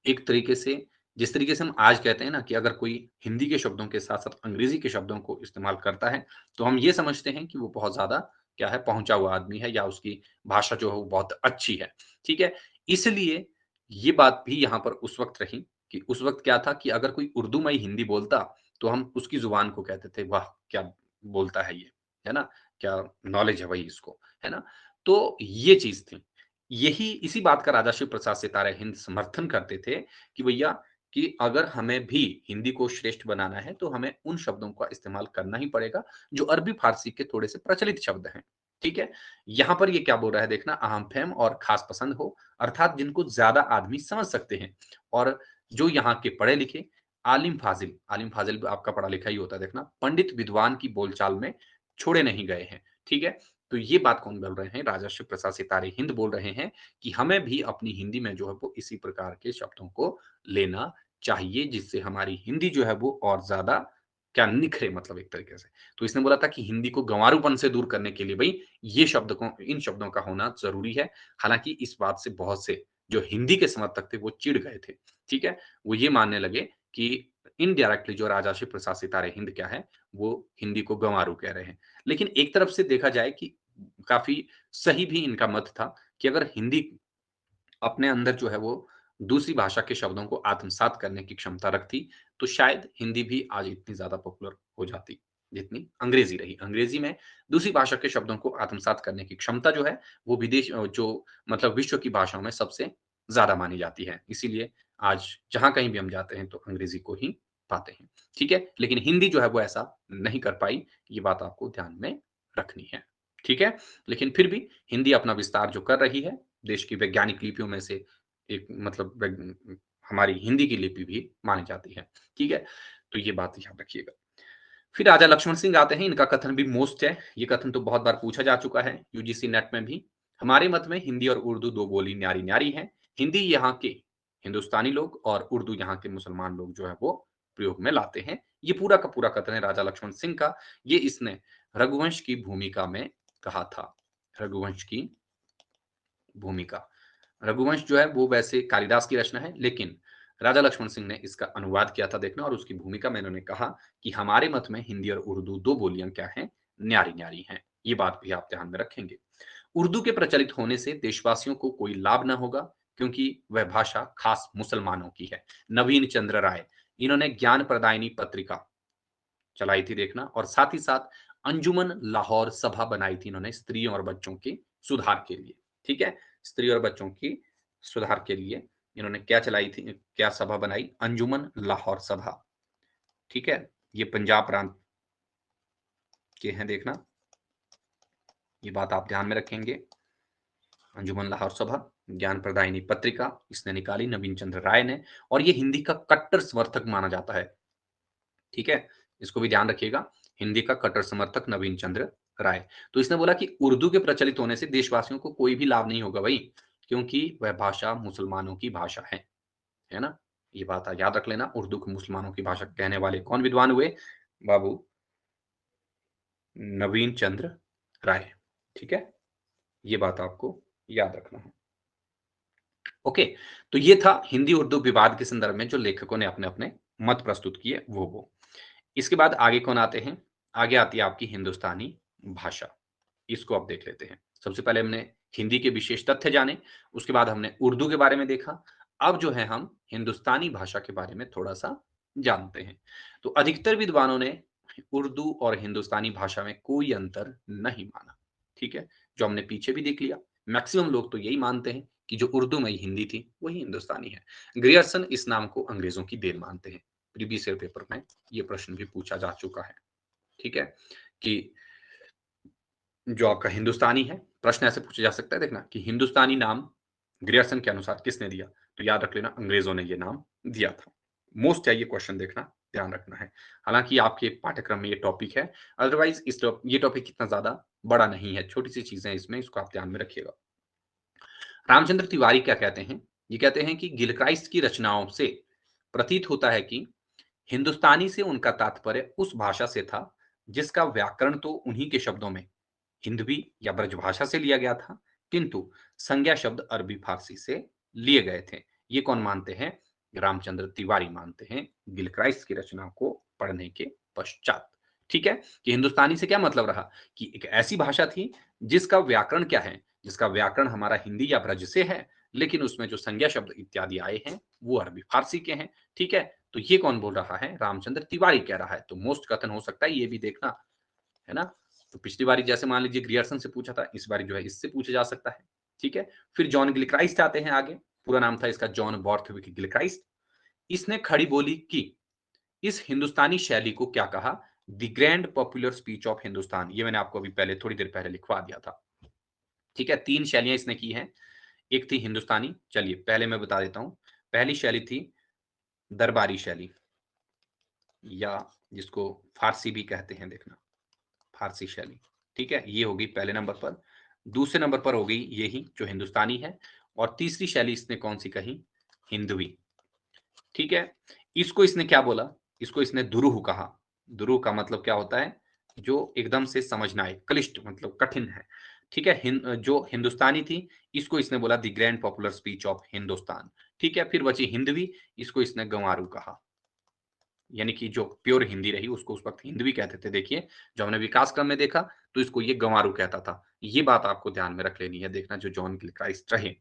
एक तरीके से जिस तरीके से हम आज कहते हैं ना कि अगर कोई हिंदी के शब्दों के साथ-साथ अंग्रेज़ी के शब्दों को इस्तेमाल करता है, तो हम ये समझते हैं कि वो बहुत ज़्यादा क्या है, पहुँचा हुआ आदमी है या उसकी भाषा जो है वो बहुत अच्छी है। ठीक है? इसलिए ये बात भी यहाँ पर उस वक़्त रही कि उस वक़्त क्या था कि अगर कोई उर्दूमयी हिंदी बोलता, तो हम उसकी ज़ुबान को कहते थे, "वाह! क्या बोलता है ये।" है ना? क्या नॉलेज है भई इसको, है ना? तो ये चीज़ थी। यही इसी बात का राजा शिव प्रसाद सितारे हिंद समर्थन करते थे कि भैया कि अगर हमें भी हिंदी को श्रेष्ठ बनाना है तो हमें उन शब्दों का इस्तेमाल करना ही पड़ेगा जो अरबी फारसी के थोड़े से प्रचलित शब्द हैं। ठीक है? यहाँ पर ये क्या बोल रहा है देखना, अहम-फ़हम और खास पसंद हो, अर्थात जिनको ज़्यादा आदमी समझ सकते हैं और जो यहाँ के पढ़े-लिखे आलिम फाजिल आपका पढ़ा लिखा ही होता है देखना, पंडित विद्वान की बोलचाल में छोड़े नहीं गए हैं। ठीक है? तो ये बात कौन बोल रहे हैं? राजर्षि प्रसाद सितारे हिंद बोल रहे हैं कि हमें भी अपनी हिंदी में जो है वो इसी प्रकार के शब्दों को लेना चाहिए, जिससे हमारी हिंदी जो है वो और ज़्यादा क्या निखरे, मतलब एक तरीके से। तो इसने बोला था कि हिंदी को गँवारूपन से दूर करने के लिए भई ये शब्द को इन शब्दों का होना ज़रूरी है। हालाँकि इस बात से बहुत से जो हिंदी के समर्थक थे वो चिढ़ गए थे। ठीक है? वो ये मानने लगे कि इनडायरेक्टली जो राजर्षि प्रसाद सितारे हिंद क्या है, वो हिंदी को गँवारू कह रहे हैं। लेकिन एक तरफ से देखा जाए कि काफ़ी सही भी इनका मत था कि अगर हिंदी अपने अंदर जो है वो दूसरी भाषा के शब्दों को आत्मसात करने की क्षमता रखती, तो शायद हिंदी भी आज इतनी ज़्यादा पॉपुलर हो जाती, जितनी अंग्रेज़ी रही। अंग्रेज़ी में दूसरी भाषा के शब्दों को आत्मसात करने की क्षमता जो है, वो जो मतलब विश्व की भाषाओं में सबसे ज़्यादा मानी जाती है। इसीलिए आज जहाँ कहीं भी हम जाते हैं, तो अंग्रेज़ी को ही पाते हैं। ठीक है? लेकिन हिंदी जो है वो ऐसा नहीं कर पाई, ये बात आपको ध्यान में रखनी है। ठीक है? लेकिन फिर भी हिंदी अपना विस्तार जो कर रही है, देश की वैज्ञानिक लिपियों में से एक मतलब हमारी हिंदी की लिपि भी मानी जाती है। ठीक है? तो ये बात याद रखिएगा। फिर राजा लक्ष्मण सिंह आते हैं, इनका कथन भी मोस्ट है। ये कथन तो बहुत बार पूछा जा चुका है यूजीसी नेट में भी। हमारे मत में हिंदी और उर्दू 2 बोली न्यारी-न्यारी हैं। हिंदी यहाँ के हिंदुस्तानी लोग और उर्दू यहाँ के मुसलमान लोग जो है वो प्रयोग में लाते हैं। ये पूरा का पूरा कथन है राजा लक्ष्मण सिंह का। ये इसने रघुवंश की भूमिका में कहा था। रघुवंश की भूमिका। रघुवंश जो है वो वैसे कालिदास की रचना है, लेकिन राजा लक्ष्मण सिंह ने इसका अनुवाद किया था देखना, और उसकी भूमिका में इन्होंने कहा कि हमारे मत में हिंदी और उर्दू 2 बोलियाँ क्या हैं? न्यारी-न्यारी हैं। ये बात भी आप ध्यान में रखेंगे। उर्दू के प्रचलित होने से देशवासियों को कोई लाभ न होगा, क्योंकि वह भाषा खास मुसलमानों की है। नवीन चंद्र राय, इन्होंने ज्ञान प्रदायिनी पत्रिका चलाई थी देखना, और साथ ही साथ अंजुमन लाहौर सभा बनाई थी इन्होंने स्त्रियों और बच्चों के सुधार के लिए। ठीक है? स्त्री और बच्चों की सुधार के लिए इन्होंने क्या चलाई थी, क्या सभा बनाई? अंजुमन लाहौर सभा। ठीक है? ये पंजाब प्रांत के हैं देखना, ये बात आप ध्यान में रखेंगे। अंजुमन लाहौर सभा, ज्ञान प्रदायिनी पत्रिका इसने निकाली नवीन चंद्र राय ने, और ये हिंदी का कट्टर समर्थक माना जाता है। ठीक है? इसको भी ध्यान रखिएगा, हिंदी का कट्टर समर्थक नवीन चंद्र राय। तो इसने बोला कि उर्दू के प्रचलित होने से देशवासियों को कोई भी लाभ नहीं होगा भई, क्योंकि वह भाषा मुसलमानों की भाषा है ना? ये बात याद रख लेना, उर्दू को मुसलमानों की भाषा कहने वाले कौन विद्वान हुए? बाबू नवीन चंद्र राय। ठीक है? ये बात आपको याद रखना है। ओके, तो ये था हिंदी-उर्दू विवाद के संदर्भ में जो लेखकों ने अपने-अपने मत प्रस्तुत किए वो। इसके बाद आगे कौन आते हैं? आगे आती है आपकी हिंदुस्तानी भाषा। इसको अब देख लेते हैं। सबसे पहले हमने हिंदी के विशेष तथ्य जाने, उसके बाद हमने उर्दू के बारे में देखा। अब जो है हम हिंदुस्तानी भाषा के बारे में थोड़ा-सा जानते हैं। तो अधिकतर विद्वानों ने उर्दू और हिंदुस्तानी भाषा में कोई अंतर नहीं माना। ठीक है? जो हमने पीछे भी देख लिया। मैक्सिमम लोग तो यही मानते हैं कि जो उर्दू में हिंदी थी, वही हिंदुस्तानी है। ग्रियर्सन इस नाम को अंग्रेज़ों की देन मानते हैं। प्रीवियस ईयर पेपर में ये प्रश्न भी पूछा जा चुका है। ठीक है? कि जो आपका हिंदुस्तानी है, प्रश्न ऐसे पूछा जा सकता है देखना कि हिंदुस्तानी नाम ग्रियर्सन के अनुसार किसने दिया? तो याद रख लेना अंग्रेज़ों ने ये नाम दिया था। मोस्ट है ये क्वेश्चन देखना, ध्यान रखना है। हालाँकि आपके पाठ्यक्रम में ये टॉपिक है, अदरवाइज़ ये टॉपिक इतना ज़्यादा बड़ा नहीं है, छोटी-सी चीज़ें हैं इसमें, इसको आप ध्यान में रखिएगा। रामचंद्र तिवारी क्या कहते हैं? ये कहते हैं कि गिलक्राइस्ट की रचनाओं से प्रतीत होता है कि हिंदुस्तानी से उनका तात्पर्य उस भाषा से था, जिसका व्याकरण तो उन्हीं के शब्दों में हिंदवी या ब्रजभाषा से लिया गया था, किंतु संज्ञा शब्द अरबी फारसी से लिए गए थे। ये कौन मानते हैं? रामचंद्र तिवारी मानते हैं गिलक्राइस्ट की रचना को पढ़ने के पश्चात। ठीक है? कि हिंदुस्तानी से क्या मतलब रहा कि एक ऐसी भाषा थी जिसका व्याकरण क्या है? जिसका व्याकरण हमारा हिंदी या ब्रज से है, लेकिन उसमें जो संज्ञा शब्द इत्यादि आए हैं, वो अरबी फारसी के हैं। ठीक है? तो ये कौन बोल रहा है? रामचंद्र तिवारी कह रहा है। तो मोस्ट कथन हो सकता है ये भी देखना, है ना? तो पिछली बारी जैसे मान लीजिए ग्रियर्सन से पूछा था, इस बारी जो है इससे पूछा जा सकता है। ठीक है? फिर जॉन गिलक्राइस्ट आते हैं आगे, पूरा नाम था इसका जॉन बॉर्थविक गिलक्राइस्ट। इसने खड़ी बोली की इस हिंदुस्तानी शैली को क्या कहा? The grand popular speech of Hindustan. ये मैंने आपको अभी पहले थोड़ी देर पहले लिखवा दिया था। ठीक है, 3 शैलियाँ इसने की हैं। एक थी हिंदुस्तानी, चलिए पहले मैं बता देता हूँ। पहली शैली थी दरबारी शैली या जिसको फ़ारसी भी कहते हैं देखना, फ़ारसी शैली। ठीक है, ये होगी पहले नंबर पर। दूसरे नंबर पर हो गई यही जो हिंदुस्तानी है और तीसरी शैली इसने कौन-सी कही? हिंदवी। ठीक है, इसको इसने क्या बोला? इसको इसने दुरूह कहा। दुरूह का मतलब क्या होता है? जो एकदम से समझना आए, क्लिष्ट मतलब कठिन है। ठीक है, जो हिंदुस्तानी थी, इसको इसने बोला the grand popular speech of Hindustan. ठीक है, फिर बची हिंदवी, इसको इसने गंवारू कहा। यानी कि जो प्योर हिंदी रही उसको उस वक़्त हिंदवी कहते थे। देखिए, जब हमने विकास क्रम में देखा तो इसको ये गंवारू कहता था। ये बात आपको ध्यान में रख लेनी है, देखना जो जॉन गिलक्राइस्ट रहे।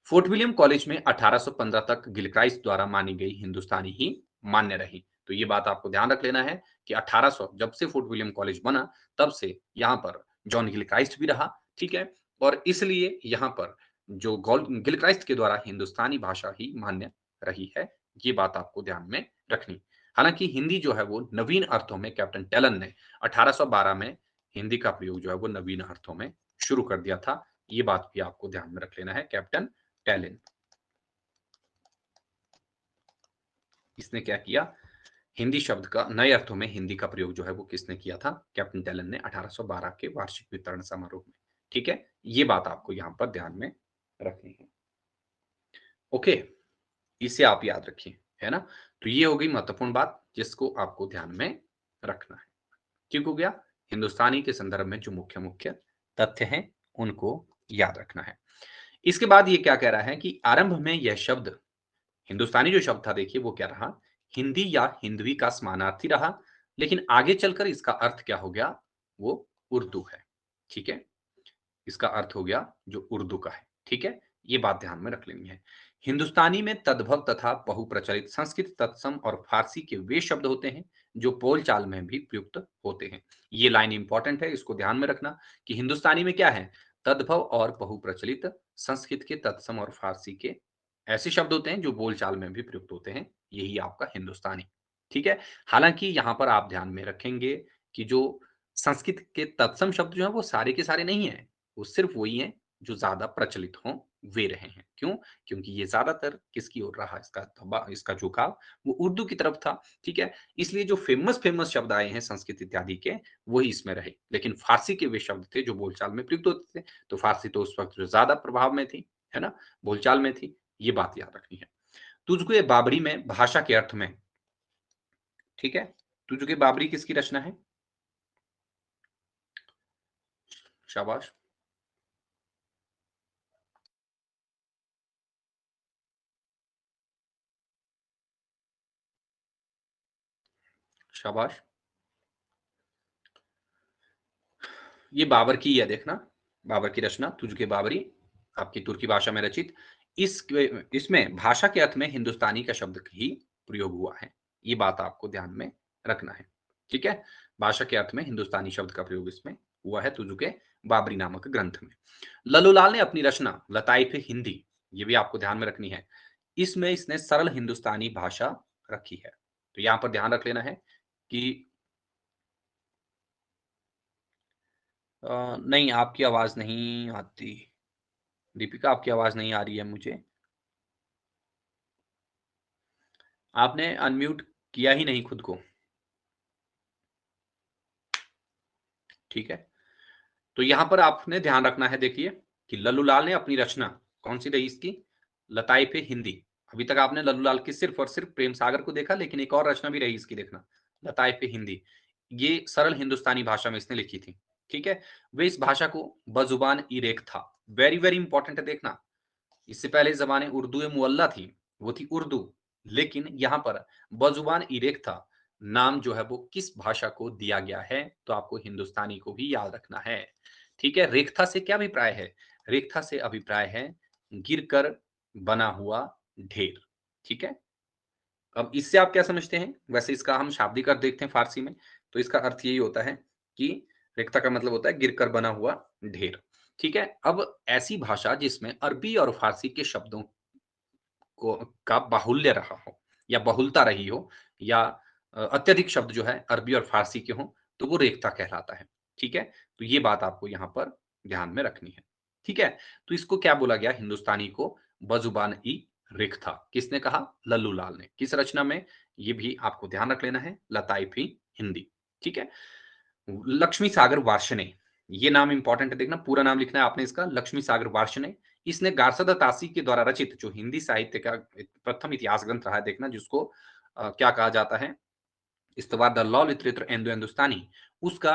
फोर्ट विलियम कॉलेज में 1815 तक गिलक्राइस्ट द्वारा मानी गई हिंदुस्तानी ही मान्य रही। तो ये बात आपको ध्यान रख लेना है कि 1800 जब से फोर्ट विलियम कॉलेज बना तब से यहाँ पर जॉन गिलक्राइस्ट भी रहा। ठीक है, और इसलिए यहाँ पर जो गिलक्राइस्ट के द्वारा हिंदुस्तानी भाषा ही मान्य रही है। ये बात आपको ध्यान में रखनी। हालांकि हिंदी जो है वो नवीन अर्थों में कैप्टन टेलन ने 1812 में हिंदी का प्रयोग जो है वो नवीन अर्थों में शुरू कर दिया था। ये बात भी आपको ध्यान में रख लेना है। कैप्टन टैलेंट इसने क्या किया? हिंदी शब्द का नए अर्थों में हिंदी का प्रयोग जो है वो किसने किया था? कैप्टन टैलन ने 1812 के वार्षिक वितरण समारोह में। ठीक है, ये बात आपको यहां पर ध्यान में रखनी है। ओके, इसे आप याद रखिए, है ना? तो ये हो गई महत्वपूर्ण बात जिसको आपको ध्यान में रखना है। ठीक हो गया? हिंदुस्तानी के संदर्भ में जो मुख्य मुख्य तथ्य हैं उनको याद रखना है। इसके बाद ये क्या कह रहा है कि आरंभ में यह शब्द हिंदुस्तानी जो शब्द था देखिए वो क्या रहा? हिंदी या हिंदवी का समानार्थी रहा, लेकिन आगे चलकर इसका अर्थ क्या हो गया? वो उर्दू है। ठीक है? इसका अर्थ हो गया जो उर्दू का है। ठीक है? ये बात ध्यान में रख लेनी है। हिंदुस्तानी में तद्भव तथा बहुप्रचलित संस्कृत तत्सम और फारसी के वे शब्द होते हैं जो बोलचाल में भी प्रयुक्त होते हैं। ये लाइन इंपॉर्टेंट है, इसको ध्यान में रखना कि हिंदुस्तानी में क्या है? तद्भव और बहुप्रचलित संस्कृत के तत्सम और फारसी के ऐसे शब्द होते हैं जो बोलचाल में भी प्रयुक्त होते हैं। यही आपका हिंदुस्तानी। ठीक है? हालांकि यहां पर आप ध्यान में रखेंगे कि जो संस्कृत के तत्सम शब्द जो है वो सारे के सारे नहीं है, वो सिर्फ वही हैं जो ज़्यादा प्रचलित हों, वे रहे हैं। क्यों? क्योंकि ये ज़्यादातर किसकी ओर रहा इसका झुकाव, वो उर्दू की तरफ था, ठीक है? इसलिए जो फ़ेमस शब्द आए हैं संस्कृत इत्यादि के, वही इसमें रहे। लेकिन फ़ारसी के वे शब्द थे जो बोलचाल में प्रयुक्त होते थे, तो फ़ारसी तो उस वक़्त जो ज़्यादा प्रभाव में थी, है ना? बोलचाल में थी, ये बात याद रखनी है। तुझको ये बाबरी में भाषा के अर्थ में, ठीक है? तुझको ये बाबरी किसकी रचना है? शाबाश, शाबाश। ये बाबर की है देखना, बाबर की रचना तुझके बाबरी, आपकी तुर्की भाषा में रचित। इसमें भाषा के अर्थ में हिंदुस्तानी का शब्द ही प्रयोग हुआ है। ये बात आपको ध्यान में रखना है। ठीक है? भाषा के अर्थ में हिंदुस्तानी शब्द का प्रयोग इसमें हुआ है तुझके बाबरी नामक ग्रंथ में। लल्लूलाल ने अपनी रचना लताइफ हिंदी, ये भी आपको ध्यान में रखनी है। इसमें इसने सरल हिंदुस्तानी भाषा रखी है। तो यहां पर ध्यान रख लेना है कि नहीं, आपकी आवाज़ नहीं आती। दीपिका, आपकी आवाज़ नहीं आ रही है मुझे। आपने अनम्यूट किया ही नहीं खुद को, ठीक है? तो यहाँ पर आपने ध्यान रखना है देखिए कि लल्लूलाल ने अपनी रचना कौन-सी रही इसकी? लताइफ़ हिंदी। अभी तक आपने लल्लूलाल की सिर्फ़ और सिर्फ़ प्रेम सागर को देखा, लेकिन एक और रचना भी रही इसकी देखना, लताइफ़ हिंदी। ये सरल हिंदुस्तानी भाषा में इसने लिखी थी, ठीक है? वे इस भाषा को बज़ुबान ई-रेख था। वेरी, वेरी इंपॉर्टेंट है देखना। इससे पहले ज़माने उर्दू मुअल्ला थी, वो थी उर्दू, लेकिन यहाँ पर बज़ुबान ई-रेख था। नाम जो है वो किस भाषा को दिया गया है, तो आपको हिंदुस्तानी को भी याद रखना है। ठीक है? रेख्ता से क्या अभिप्राय है? रेख्ता से अभिप्राय है गिरकर बना हुआ ढेर। ठीक है? अब इससे आप क्या समझते हैं? वैसे इसका हम शाब्दिक अर्थ देखते हैं फ़ारसी में, तो इसका अर्थ यही होता है कि रिक्ता का मतलब होता है गिरकर बना हुआ ढेर। ठीक है? अब ऐसी भाषा जिसमें अरबी और फ़ारसी के शब्दों को का बाहुल्य रहा हो, या बहुलता रही हो या अत्यधिक शब्द जो है अरबी और फारसी के हों, तो वो रेखता कहलाता है। ठीक है? तो ये बात आपको यहाँ पर ध्यान में रखनी है। ठीक है? तो इसको क्या बोला गया हिंदुस्तानी को बज़ुबान-ई रेख्ता। किसने कहा? लल्लू लाल ने। किस रचना में? ये भी आपको ध्यान रख लेना है, लताइफ़-ई हिंदी। ठीक है? लक्ष्मी सागर वार्ष्णेय, ये नाम इंपॉर्टेंट है देखना, पूरा नाम लिखना है आपने इसका, लक्ष्मी सागर वार्ष्णेय। इसने गार्सद तासी के द्वारा रचित जो हिंदी साहित्य का प्रथम इतिहास ग्रंथ रहा है देखना, जिसको क्या कहा जाता है, इस्तवाद द लॉ लिटरेचर इंडो हिंदुस्तानी, उसका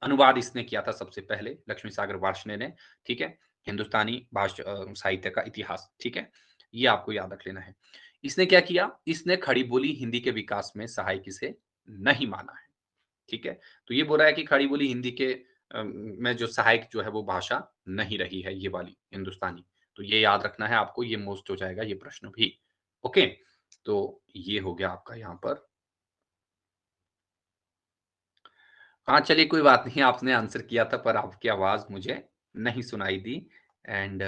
अनुवाद इसने किया था सबसे पहले, लक्ष्मी सागर वार्ष्णेय ने। ठीक है? हिंदुस्तानी साहित्य का इतिहास। ठीक है? ये आपको याद रख लेना है। इसने क्या किया? इसने खड़ी बोली हिंदी के विकास में सहायक इसे नहीं माना है। ठीक है? तो ये बोल रहा है कि खड़ी बोली हिंदी के में जो सहायक जो है वो भाषा नहीं रही है ये वाली हिंदुस्तानी। तो ये याद रखना है आपको, ये मोस्ट हो जाएगा ये प्रश्न भी। ओके? तो ये हो गया आपका यहाँ पर। हाँ, चलिए कोई बात नहीं, आपने आंसर किया था पर आपकी आवाज़ मुझे नहीं सुनाई दी एंड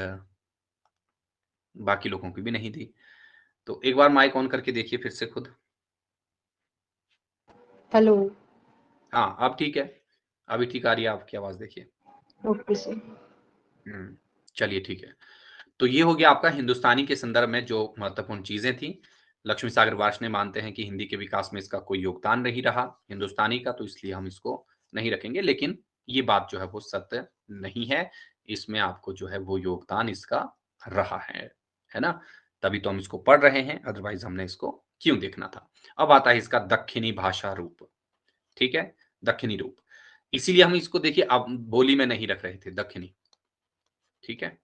बाकी लोगों की भी नहीं दी। तो एक बार माइक ऑन करके देखिए फिर से खुद। हेलो। हाँ, अब ठीक है। अभी ठीक आ रही है आपकी आवाज़ देखिए। Okay sir. हुँ, चलिए ठीक है। तो ये हो गया आपका हिंदुस्तानी के संदर्भ में जो महत्वपूर्ण चीज़ें थी। लक्ष्मी सागर वार्ष्णेय मानते हैं कि हिंदी के विकास में इसका कोई योगदान नहीं रहा हिंदुस्तानी का, तो इसलिए हम इसको नहीं रखेंगे। लेकिन ये बात जो है वो सत्य नहीं है। इसमें आपको जो है वो योगदान इसका रहा है ना? तभी तो हम इसको पढ़ रहे हैं, अदरवाइज़ हमने इसको क्यों देखना था? अब आता है इसका दक्षिणी भाषा रूप, ठीक है? दक्षिणी रूप। इसीलिए हम इसको देखिए अब बोली में नहीं रख रहे थे दक्षिणी, ठीक है?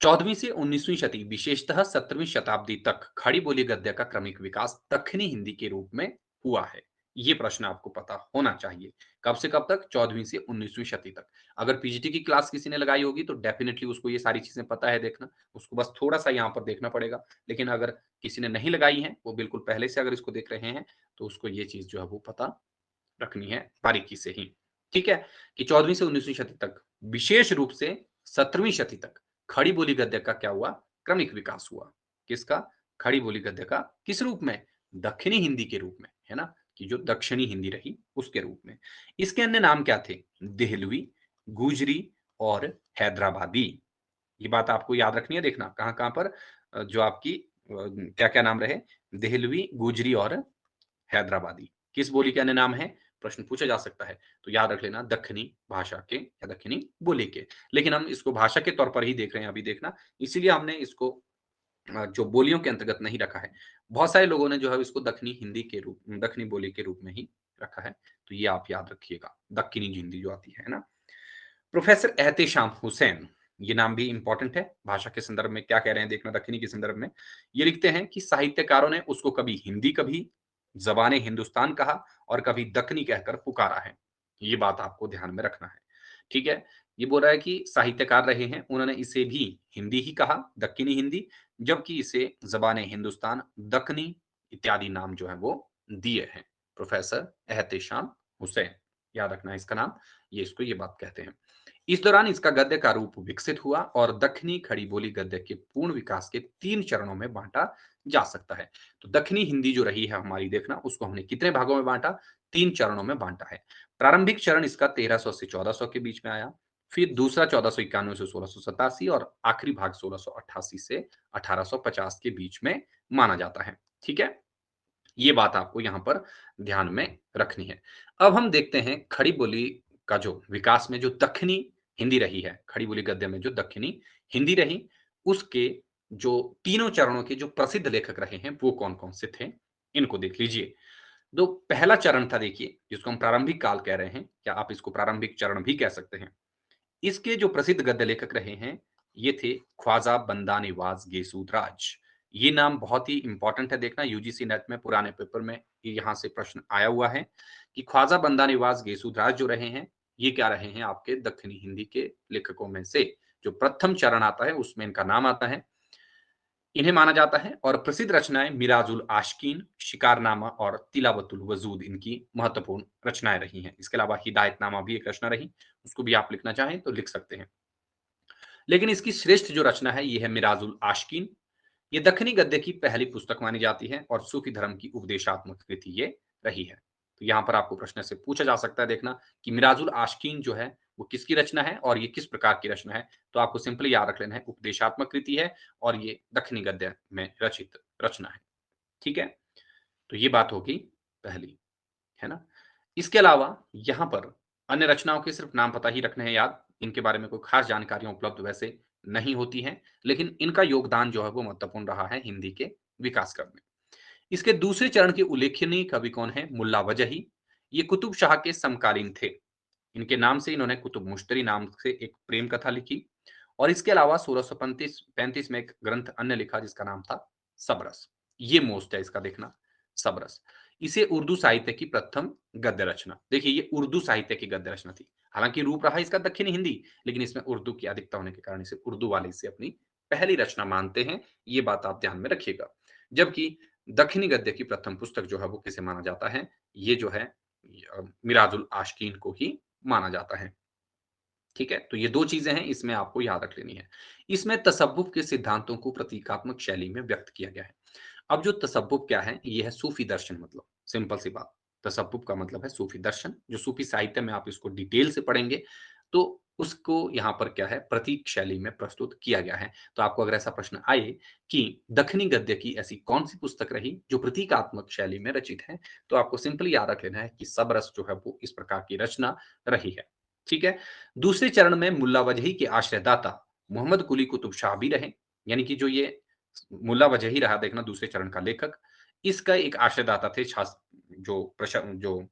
14वीं से 19वीं शती विशेषतः 17वीं शताब्दी तक खड़ी बोली गद्य का क्रमिक विकास दक्षिणी हिंदी के रूप में हुआ है। ये प्रश्न आपको पता होना चाहिए। कब से कब तक? 14वीं से 19वीं शती तक। अगर पीजीटी की क्लास किसी ने लगाई होगी तो डेफिनिटली उसको ये सारी चीज़ें पता है देखना। उसको बस थोड़ा-सा यहाँ पर देखना पड़ेगा। लेकिन अगर किसी ने नहीं लगाई है, वो बिल्कुल पहले से अगर इसको देख रहे हैं, तो उसको ये चीज़ जो है वो पता रखनी है बारीकी से ही। ठीक है? कि 14वीं से 19वीं शती तक, विशेष रूप से 17वीं शती तक खड़ी बोली गद्य का क्या हुआ? क्रमिक विकास हुआ। किसका? खड़ी बोली गद्य का। किस रूप में? दक्षिणी हिंदी के रूप में, है ना? कि जो दक्षिणी हिंदी रही, उसके रूप में। इसके अन्य नाम क्या थे? देहलवी, गुजरी और हैदराबादी। ये बात आपको याद रखनी है देखना, कहाँ-कहाँ पर जो आपकी क्या-क्या नाम रहे? देहलवी, गुजरी और हैदराबादी। किस बोली के अन्य नाम हैं? प्रश्न पूछा जा सकता है। तो याद रख लेना दक्खनी भाषा के या दक्खनी बोली के। लेकिन हम इसको भाषा के तौर पर ही देख रहे हैं अभी देखना, इसीलिए हमने इसको जो बोलियों के अंतर्गत नहीं रखा है। बहुत सारे लोगों ने जो है इसको दक्खनी हिंदी के रूप दक्खनी बोली के रूप में ही रखा है। तो ये आप याद रखिएगा, दक्खनी हिंदी जो आती है ना? प्रोफेसर एहतेशाम हुसैन, ये नाम भी इंपॉर्टेंट है। भाषा के संदर्भ में क्या कह रहे हैं देखना दक्खनी के संदर्भ में। ये लिखते हैं कि साहित्यकारों ने उसको कभी हिंदी, कभी ज़बान हिंदुस्तान कहा और कभी दक्कनी कहकर पुकारा है। ये बात आपको ध्यान में रखना है। ठीक है? ये बोल रहा है कि साहित्यकार रहे हैं, उन्होंने इसे भी हिंदी ही कहा, दक्कनी हिंदी, जबकि इसे ज़बान हिंदुस्तान, दक्कनी इत्यादि नाम जो है वो दिए हैं। प्रोफेसर एहतेशाम हुसैन, याद रखना है इसका नाम, ये इसको ये बात कहते हैं। इस दौरान इसका गद्य का रूप विकसित हुआ और दक्षिणी खड़ी बोली गद्य के पूर्ण विकास के 3 चरणों में बाँटा जा सकता है। तो दक्षिणी हिंदी जो रही है हमारी देखना, उसको हमने कितने भागों में बाँटा? 3 चरणों में बाँटा है। प्रारंभिक चरण इसका 1300 से 1400 के बीच में आया, फिर दूसरा 1491 से 1687 और आखिरी भाग 1688 से 1850 के बीच में माना जाता है। ठीक है? ये बात आपको यहाँ पर ध्यान में रखनी है। अब हम देखते हैं खड़ी बोली का जो विकास में जो दक्खनी हिंदी रही है, खड़ी बोली गद्य में जो दक्खनी हिंदी रही, उसके जो तीनों चरणों के जो प्रसिद्ध लेखक रहे हैं, वो कौन-कौन से थे? इनको देख लीजिए। तो पहला चरण था देखिए, जिसको हम प्रारंभिक काल कह रहे हैं, या आप इसको प्रारंभिक चरण भी कह सकते हैं। इसके जो प्रसिद्ध गद्य लेखक रहे हैं, ये थे ख्वाजा बंदा निवाज गेसूद्राज। ये नाम बहुत ही इंपॉर्टेंट है देखना, यूजीसी नेट में पुराने पेपर में ये यहाँ से प्रश्न आया हुआ है कि ख्वाजा बंदा निवाज गेसूद्राज जो रहे हैं, ये क्या रहे हैं आपके दक्षिणी हिंदी के लेखकों में से जो प्रथम चरण आता है उसमें इनका नाम आता है। इन्हें माना जाता है और प्रसिद्ध रचनाएं मिराजुल आशकीन, शिकारनामा और तिलावतुल वजूद इनकी महत्वपूर्ण रचनाएं रही हैं। इसके अलावा हिदायतनामा भी एक रचना रही, उसको भी आप लिखना चाहें तो लिख सकते हैं। लेकिन इसकी श्रेष्ठ जो रचना है ये है मिराजुल आशकीन। ये दक्षिणी गद्य की पहली पुस्तक मानी जाती है और सूफी धर्म की उपदेशात्मक कृति ये रही है। तो यहाँ पर आपको प्रश्न से पूछा जा सकता है, देखना कि मिराजुल आशिकीन जो है वो किसकी रचना है और ये किस प्रकार की रचना है। तो आपको सिंपली याद रख लेना है, उपदेशात्मक कृति है और ये दक्षिणी गद्य में रचित रचना है। ठीक है, तो ये बात होगी पहली, है ना? इसके अलावा यहाँ पर अन्य रचनाओं के सिर्फ नाम पता ही रखने हैं याद, इनके बारे में कोई खास जानकारियाँ उपलब्ध वैसे नहीं होती हैं, लेकिन इनका योगदान जो है वो महत्वपूर्ण रहा है हिंदी के विकास क्रम में। इसके दूसरे चरण के उल्लेखनीय कवि कौन है? मुल्ला वजही। ये कुतुब शाह के समकालीन थे। इनके नाम से इन्होंने कुतुब मुश्तरी नाम से एक प्रेम कथा लिखी और इसके अलावा 1635 में एक ग्रंथ अन्य लिखा जिसका नाम था सबरस। ये मोस्ट है इसका, देखना सबरस। इसे उर्दू साहित्य की प्रथम गद्य रचना, देखिए ये उर्दू साहित्य की गद्य रचना थी। हालांकि रूप रहा इसका दक्षिणी हिंदी, लेकिन इसमें उर्दू की अधिकता होने के कारण इसे उर्दू वाले इसे अपनी पहली रचना मानते हैं। ये बात आप ध्यान में रखिएगा। जबकि दक्षिणी गद्य की प्रथम पुस्तक जो है वो किसे माना जाता है? ये जो है मिराजुल आशकीन को ही माना जाता है। ठीक है, तो ये दो चीजें हैं, इसमें आपको याद रख लेनी है। इसमें तसव्वुफ के सिद्धांतों को प्रतीकात्मक शैली में व्यक्त किया गया है। अब जो तसव्वुफ क्या है? ये है सूफी दर्शन, मतलब सिंपल सी बात। तसव्वुफ का मतलब है सूफी दर्शन, जो सूफी साहित्य में आप इसको डिटेल से पढ़ेंगे तो उसको यहाँ पर क्या है, प्रतीक शैली में प्रस्तुत किया गया है। तो आपको अगर ऐसा प्रश्न आए कि दक्षिणी गद्य की ऐसी कौन सी पुस्तक रही जो प्रतीकात्मक शैली में रचित है, तो आपको सिंपली याद रख लेना है कि सबरस जो है वो इस प्रकार की रचना रही है। ठीक है, दूसरे चरण में मुल्ला वजही के आश्रयदाता मोहम्मद कुली कुतुब शाह भी रहे। यानी कि जो ये मुल्ला वजही रहा, देखना दूसरे चरण का लेखक, इसका एक आश्रयदाता थे जो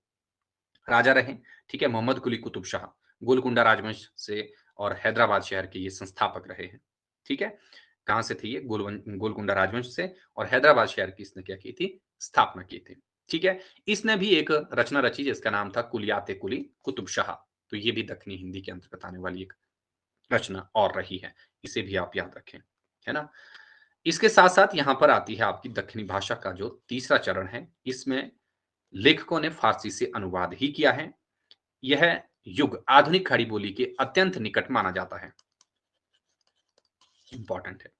राजा रहे। ठीक है, मोहम्मद कुली कुतुब शाह गोलकुंडा राजवंश से और हैदराबाद शहर के ये संस्थापक रहे हैं। ठीक है, कहां से थे ये? गोलकुंडा राजवंश से, और हैदराबाद शहर की इसने क्या की थी? स्थापना की थी। ठीक है, इसने भी एक रचना रची जिसका नाम था कुलियात कुली कुतुब शाह। तो ये भी दक्षिणी हिंदी के अंतर्गत आने वाली एक रचना और रही है। इसे भी आप याद रखें, है ना? इसके साथ-साथ यहाँ पर आती है आपकी दक्षिणी भाषा का जो तीसरा चरण है। इसमें लेखकों ने फारसी से अनुवाद ही किया है। यह युग आधुनिक खड़ी बोली के अत्यंत निकट माना जाता है। इंपॉर्टेंट है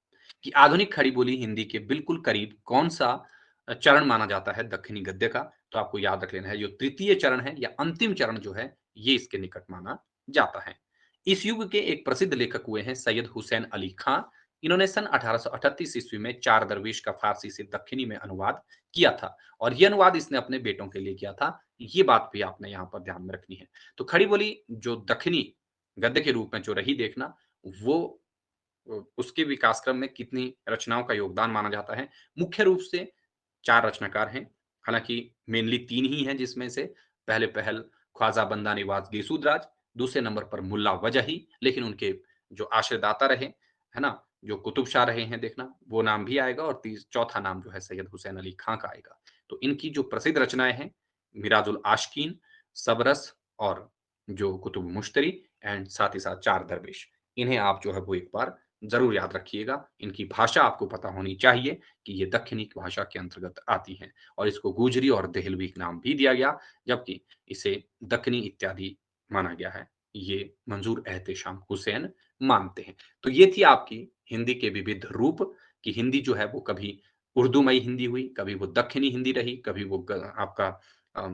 कि आधुनिक खड़ी बोली हिंदी के बिल्कुल करीब कौन-सा चरण माना जाता है दक्षिणी गद्य का? तो आपको याद रख लेना है, जो तृतीय चरण है या अंतिम चरण जो है, ये इसके निकट माना जाता है। इस युग के एक प्रसिद्ध लेखक हुए हैं सैयद हुसैन अली खां। इन्होंने सन 1838 ईस्वी में चार दरवेश का फारसी से दक्षिणी में अनुवाद किया था और ये अनुवाद इसने अपने बेटों के लिए किया था। ये बात भी आपने यहाँ पर ध्यान में रखनी है। तो खड़ी बोली जो दक्षिणी गद्य के रूप में जो रही, देखना वो उसके विकास क्रम में कितनी रचनाओं का योगदान माना जाता है। मुख्य रूप से 4 रचनाकार हैं, हालाँकि मेनली 3 ही हैं जिसमें से पहले पहल ख्वाजा बंदा निवाज़ गिसूदराज, दूसरे नंबर पर मुल्ला वजही, लेकिन उनके जो आश्रयदाता रहे, है ना? जो कुतुब शाह रहे हैं, देखना वो नाम भी आएगा और चौथा नाम जो है सैयद हुसैन अली खां का आएगा। तो इनकी जो प्रसिद्ध रचनाएँ हैं, मिराजुल आशिकीन, सबरस और जो कुतुब मुश्तरी एंड साथ ही साथ 4 दरवेश। इन्हें आप जो है वो एक बार ज़रूर याद रखिएगा। इनकी भाषा आपको पता होनी चाहिए कि ये दक्खनी भाषा के अंतर्गत आती हैं और इसको गुजरी और देहलवी नाम भी दिया गया, जबकि इसे दक्कनी इत्यादि माना गया है। ये मंजूर एहतेशाम हुसैन मानते हैं। तो ये थी आपकी हिंदी के विविध रूप कि हिंदी जो है वो कभी उर्दूमयी हिंदी हुई, कभी वो दक्खनी हिंदी रही, कभी वो आपका अ,